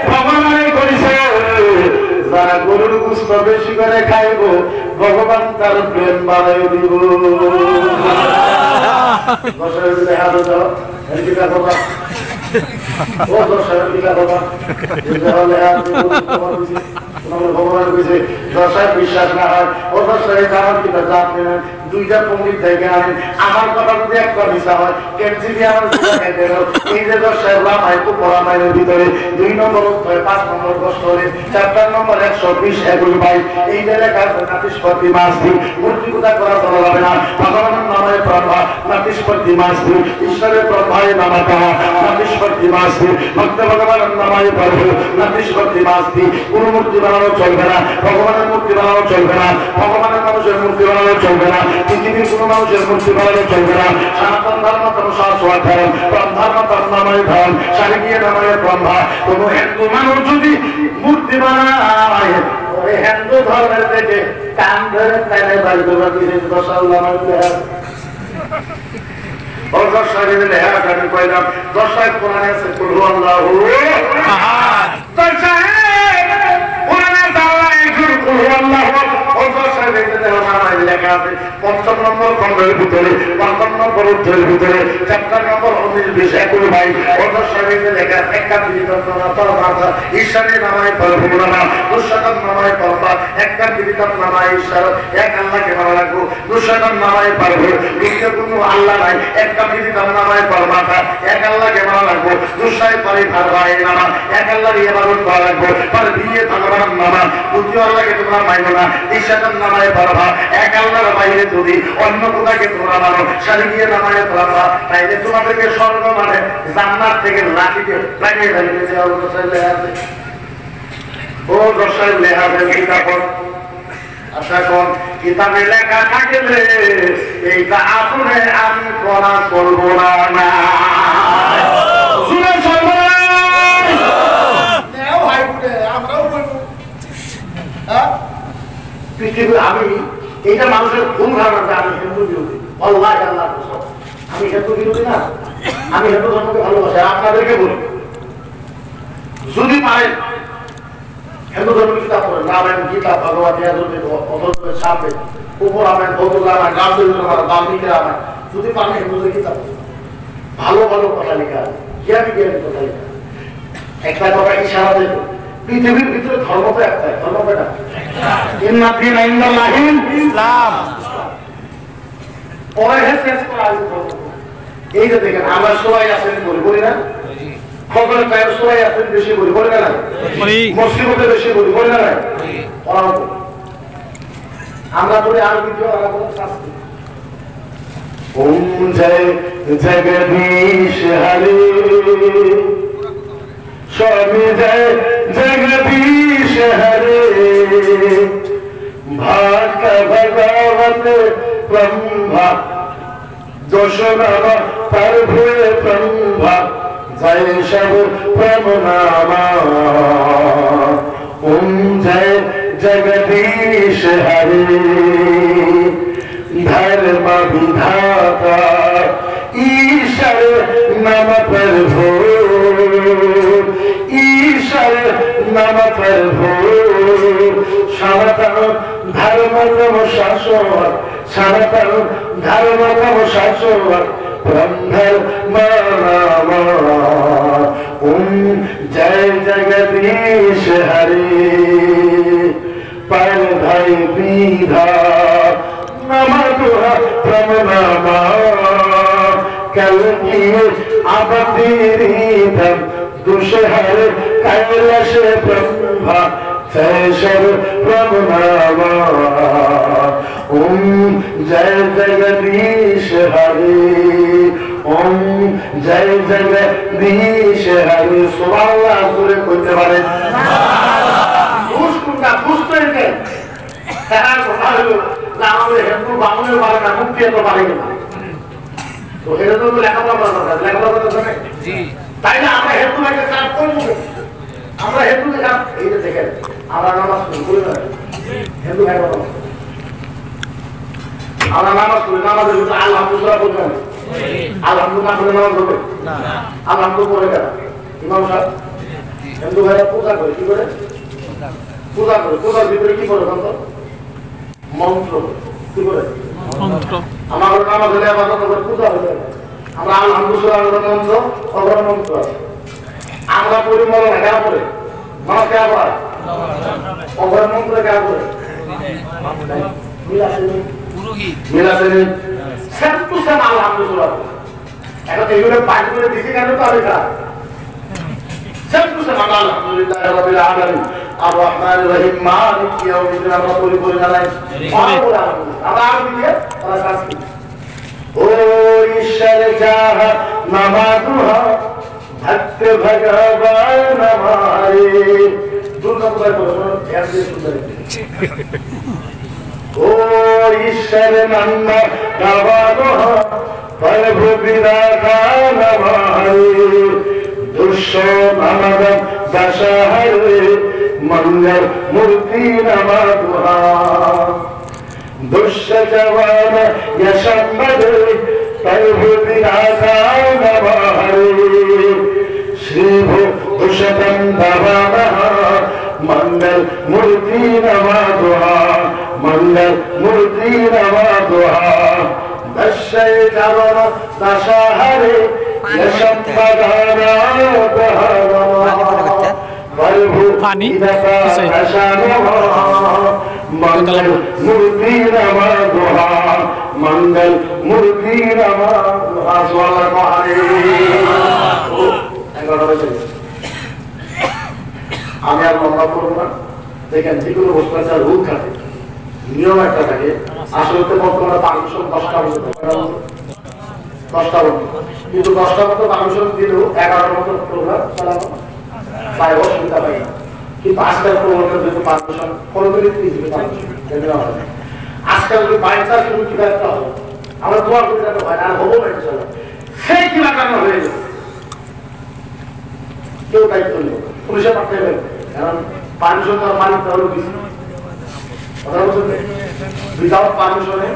ভগবান করেছে যারা গরুর গুস্ত বেশি করে খাইব ভগবান তার প্রেম বাড়াই দিব। বিশ্বাস না হয় ও আমার কিনা জাত নেবেন, 2টা পণ্ডিত থেকে আনেন, আমার কথা যদি একটা মিশা হয় কেমসি দিয়ে আমার এই যে রামায়ণের ভিতরে 2 নম্বর 5 নম্বর বছরে 4 নম্বর 120 21 22 এই যে লেখা আছে নাতিশপতি মাসি মূর্তি পূজা করা চলা যাবে না। ভগবানের নামে ব্রহ্মা নাতিশপতি মাসি ঈশ্বরের ব্রহ্মায় নামা তাহা নাতিশপতি মাসি ভক্ত ভগবানের নামায় প্রভু নাতিশপতি মাসি। কোন মূর্তি বানানো চলবে না, ভগবানের মূর্তি বানানো চলবে না, ভগবানের মানুষের মূর্তি বানানো চলবে না, পৃথিবীর কোন মানুষের মূর্তি বানানো চলবে না। সনাতন ধর্ম ধর্ম শাশ্বত ধর্ম, ব্রহ্মার নামায় ধর্ম, শারীরিক নামায় ব্রহ্মা। কোন হিন্দু মানুষ যদি মূর্তি বানায় ওই হিন্দু ধর্মের থেকে কান ধরে তাইলে বাড়ি দেওয়া দিয়েছে। আমি কইলাম 10 কোরআনে আছে কুল হুয়াল্লাহু আহাদ, 10 কোরআনে আল্লাহ একজন কুল হুয়াল্লাহু লেখা আছে 5 নম্বর খণ্ডের ভিতরে 5 নম্বর অধ্যায়ের ভিতরে 4 নম্বর 19 20 21 22 ওদের শরীরে লেখা একটা বিধিতনা পরমাত্মা ঈশ্বরের নামে পরব্রহ্ম, দুঃশতম নামে পরমা, একটা বিধিতম নামে ঈশ্বর, এক আল্লাহকে মানা রাখবো, দুঃশতম নামে পরম, দ্বিতীয় কোনো আল্লাহ নাই, একটা বিধিতম নামে পরমাত্মা, এক আল্লাহকে মানা রাখবো, দুঃশয় পরিবার হয় নামা, এক আল্লাহর ইবাদত করা রাখবো, পর দিয়ে ভগবান নামা, দ্বিতীয় আল্লাহকে তোমরা মানো না, তিনশতম নামে পরমা, এক আল্লাহর বাইরে যদি অন্য কোথাকে তোমরা মানো শারীরিক নামে পরমা, তাইলে তোমাদেরকে স্বর্গ মানে জান্নাত থেকে লাঠিতে লাগিয়ে ফেলতেছে। আছে ও দশায় লেখা কিতাব, আচ্ছা কোন কিতাবে লেখা থাকলে এইটা আসলে আমি করা করবো না। আমি এইটা মানুষের ভুল ধারণা যে আমি হিন্দু বিরোধী, আল্লাহ আল্লাহ আমি হিন্দু বিরোধী না, আমি হিন্দু ধর্মকে ভালোবাসি। আপনাদেরকে বলি যদি পারেন হিন্দু ধর্মের কিতাব পড়েন, রামায়ণ, গীতা, ভগবত, সাপে উপর রামায়ণ, ভৌত রামায়ণ, রামচরিত্র মানস, বাল্মীকি রামায়ণ, যদি পারেন হিন্দুদের কিতাব ভালো ভালো কথা লেখা আছে, জ্ঞানী জ্ঞানী কথা লেখা। একটা কথা ইশারা দেব, পৃথিবীর ভিতরে ধর্ম তো একটাই, ধর্ম কয়টা? ইসলাম। এই যে দেখেন আমরা সবাই আছেন বলি, বলি না? খবরের টাইম সবাই আছেন বেশি বলি, বলি না? মুসলিমতে বেশি বলি, বলি না? আমরা বলি আর দ্বিতীয় শাস্তি ওম জয় জগদীশ হরে, স্বামী জয় জগদীশ हरे भाग भगवत ब्रह्मा दोष नम प्रभु ब्रह्मा जय सब प्रभुनामा ओम जय जगदीश हरे धर्म विधाता ईश्वर नम प्रभु ईश्वर नम प्रभु सनातन धर्म तम शाश्वत सनातन धर्म तम शाश्वत ब्रह्म ओम जय जगदीश हरे पर भय विधा नमः प्रभुनामा कल की अवतीर्णम दुष्हर कैलाश ब्रह्मा जय प्रभुनामा ओम जय जगदीश हरे ओम जय जगदीश हरे सुबहानाल्लाह সুরে কইতে পারে বুঝ কোনটা বুঝতে নেই তার কথা হলো না আমাদের হিন্দু বাঙালির পারে না মুক্তি তো পারে না তো এটা তো লেখাপড়া দরকার জি তাই না আমরা হিন্দু একটা কাজ করব আমরা হিন্দু কাজ এই যে দেখেন আমরা নামাজ পড়ি না হিন্দু ভাই বলো আমরা নামাজ পড়ি নামাজের ভিতরে আলহামদুলিল্লাহ বলবেন আলহামদুলিল্লাহ বলে নামাজ হবে না আলহামদুলিল্লাহ পড়ে গেল ইমাম সাহেব হিন্দু ভাইরা পূজা করে কি করে পূজা করে পূজার ভিতরে কি করে বলতো মন্ত্র কি করে মন্ত্র আমাদের নামাজ হলে আবার পূজা হয়ে যায় আমরা আলহামদুলিল্লাহ মন্ত্র অগ্র মন্ত্র আমরা পড়ি মনে না কেন করে মনে কেন করে অগ্র মন্ত্র কেন করে মিলাসেনি সেম টু সেম আলহামদুলিল্লাহ এখন এইগুলো পাঠ করে দিছি কেন তো আমি খারাপ সেম টু সেম আলহামদুলিল্লাহ রাব্বিল আলামিন আর রহমান রহিম মালিক ইয়াউমিদ্দিন আমরা পড়ি না নাই আমরা আরবি দিয়ে আমরা সংস্কৃত ओ ईश्वर चाह नमाजुहा भक्त भगवान हमारे दुर्गा पूजा करो ध्यान से सुंदर ओ ईश्वर नंद नवाजुहा प्रभु विराजमान हमारे दुष्टो नमद दशहरे मंगल मूर्ति नमाजुहा दुष्ट जवान यशंबद प्रभु विराजमान हमारे श्री दुष्टम दवामः मंगल मूर्ति नमाजुहा मंगल मूर्ति नमाजुहा दशय जवान दशहरे पानी मंगल मूर्ति नमः मंगल मूर्ति नमः আমি আর লম্বা করবো না দেখেন যেগুলো বস্তু একটা রুল থাকে নিয়ম একটা থাকে আসলে তো বর্তমানে পারমিশন 10টা মতো কিন্তু 10টা মতো পারমিশন দিলেও 11টার মতো প্রোগ্রাম চালানো তাই অসুবিধা পাই না কিন্তু আজকাল প্রোগ্রামের যদি পারমিশন 15 মিনিট দিবে পারমিশন আজকাল যদি বাইচার শুরু কি একটা হবে আমরা দোয়া করে যাতে হয় আর হবো না ইনশাআল্লাহ সেই কি লাগানো হয়ে যাবে কেউ দায়িত্ব নেই পুলিশে পাঠাতে হবে কারণ পারমিশন তো মালিক হলো কিছু কথা বলছেন উইদাউট পারমিশনে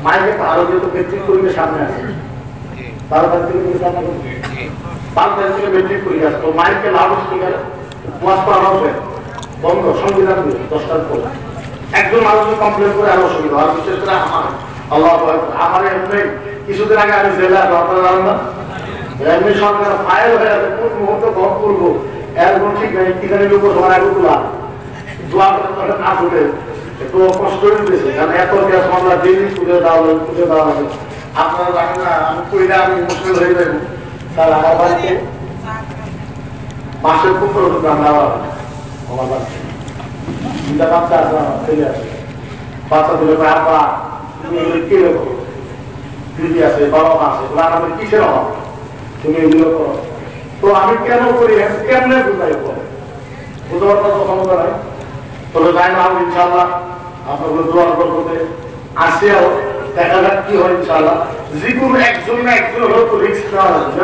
মাইকে আরো যেহেতু মেট্রিক পরীক্ষা সামনে আছে 12 থেকে সামনে 5 থেকে মেট্রিক পরীক্ষা তো মাইকে লাভ স্পিকার ওয়াজ করা হবে বন্ধ সংবিধান দিয়ে 10টার পর একজন মানুষ কমপ্লেন করে আর অসুবিধা আর বিশেষ করে আমার আল্লাহ আমার এমনি কিছুদিন আগে আমি জেলা আপনারা না এমনি সরকার ফাইল হয়ে যাবে কোন মুহূর্তে গপ করবো এরকম ঠিক নেই কিখানে লোক সবার আগে তোলা দোয়া করে না তুলে একটু কষ্ট হয়েছে কারণ এত গ্যাস মামলা ডেলি তুলে দেওয়া হবে আপনারা জানেন না আমি কইলে আমি মুশকিল হয়ে যাবো স্যার আমার বাড়িতে মাসের খুব প্রোগ্রাম দেওয়া হবে আমার বাড়িতে চিন্তা বাচ্চা আছে ছেলে আছে বাচ্চা দিলে আপা তুমি এগুলো কে লেখো দিদি আছে বাবা মা আছে ওরা আমাদের কিসের অভাব তুমি এগুলো করো তো আমি কেন করি কেমনে বুঝাই বলে বুঝতে পারতাম ক্ষমতা নাই, তবে যাই না আমি ইনশাআল্লাহ আপনাগুলো দোয়ার করতে আসিয়াও দেখা যাক কি হয় ইনশাআল্লাহ। যে কোনো একজন না একজন হলেও তো রিস্ক নেওয়া লাগবে,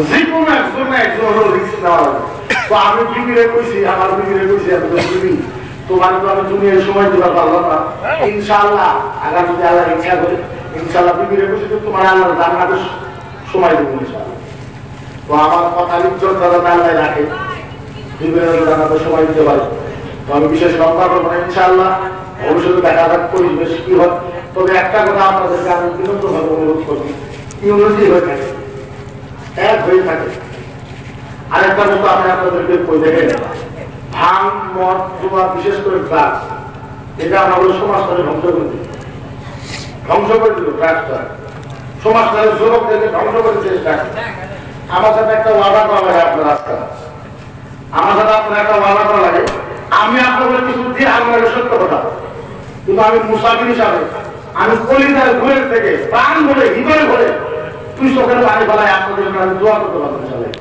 যে কোনো একজন না একজন হলেও রিস্ক নেওয়া লাগবে। তো আমি বিবিরে কইছি, আমার বিবিরে কইছি আমি তো বিবি তোমার তো আমি দুনিয়ার সময় দিতে পারলাম না, ইনশাআল্লাহ আগামী যদি আল্লাহ ইচ্ছা করে ইনশাআল্লাহ বিবিরে কইছি তো তোমার আল্লাহ জান্নাতে সময় দেবো ইনশাআল্লাহ। তো আমার কথা ইজ্জত যারা আল্লাহ রাখে বিবিরে জান্নাতে সময় দিতে পারে, তো আমি বিশেষ লম্বা করবো না ইনশাআল্লাহ। ভবিষ্যতে দেখা যাক পরিবেশ কি হয়। তবে একটা কথা আপনাদেরকে আমি বিনম্রভাবে অনুরোধ করবি, ইউনিটি হয়ে থাকে, এক হয়ে থাকে। আরেকটা মতো আমি আপনাদেরকে কই দেখেন, ভাঙ মদ জুয়া বিশেষ করে ড্রাগস, এটা আমাদের সমাজটাকে ধ্বংস করে দিল, ধ্বংস করে দিল ড্রাগসটা, সমাজটাকে যুবকদেরকে ধ্বংস করেছে ড্রাগস। আমার সাথে একটা ওয়াদা করা লাগে আপনার রাস্তা, আমার সাথে আপনার একটা ওয়াদা করা লাগে, আমি আপনাদের কিছু দিয়ে আপনার সত্য কথা, কিন্তু আমি মুসাফির হিসাবে আমি কলিজার ঘুরের থেকে প্রাণ ভরে হৃদয় ভরে তুই চোখের পানি ফেলায় আপনাদের জন্য আমি দোয়া করতে পারবো ইনশাআল্লাহ।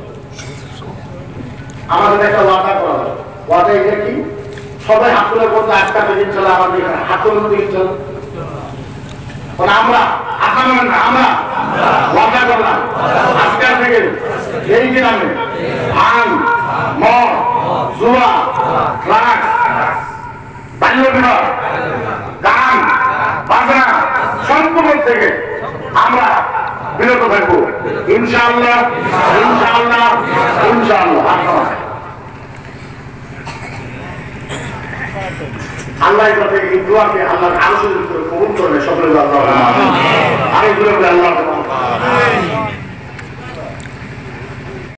আমাদের একটা ওয়াদা করা হয়, ওয়াদা এটা কি, সবাই হাত তুলে বলতে একটা থেকে ইনশাআল্লাহ আমাদের এখানে হাত তুলে মধ্যে ইনশাআল্লাহ আমরা আগামেন না, আমরা ওয়াদা করলাম আজকের থেকে এই গ্রামে ভাঙ মদ জুয়া ড্রাগস বাল্য বিবাহ গান বাজনা সম্পূর্ণ থেকে আমরা বিরত থাকবো ইনশাআল্লাহ, ইনশাআল্লাহ, ইনশাআল্লাহ। আল্লাহ যাতে এই দোয়াকে আল্লাহর আরশের ভিতরে কবুল করে সকলে আল্লাহ আরো জোরে বলে আল্লাহ।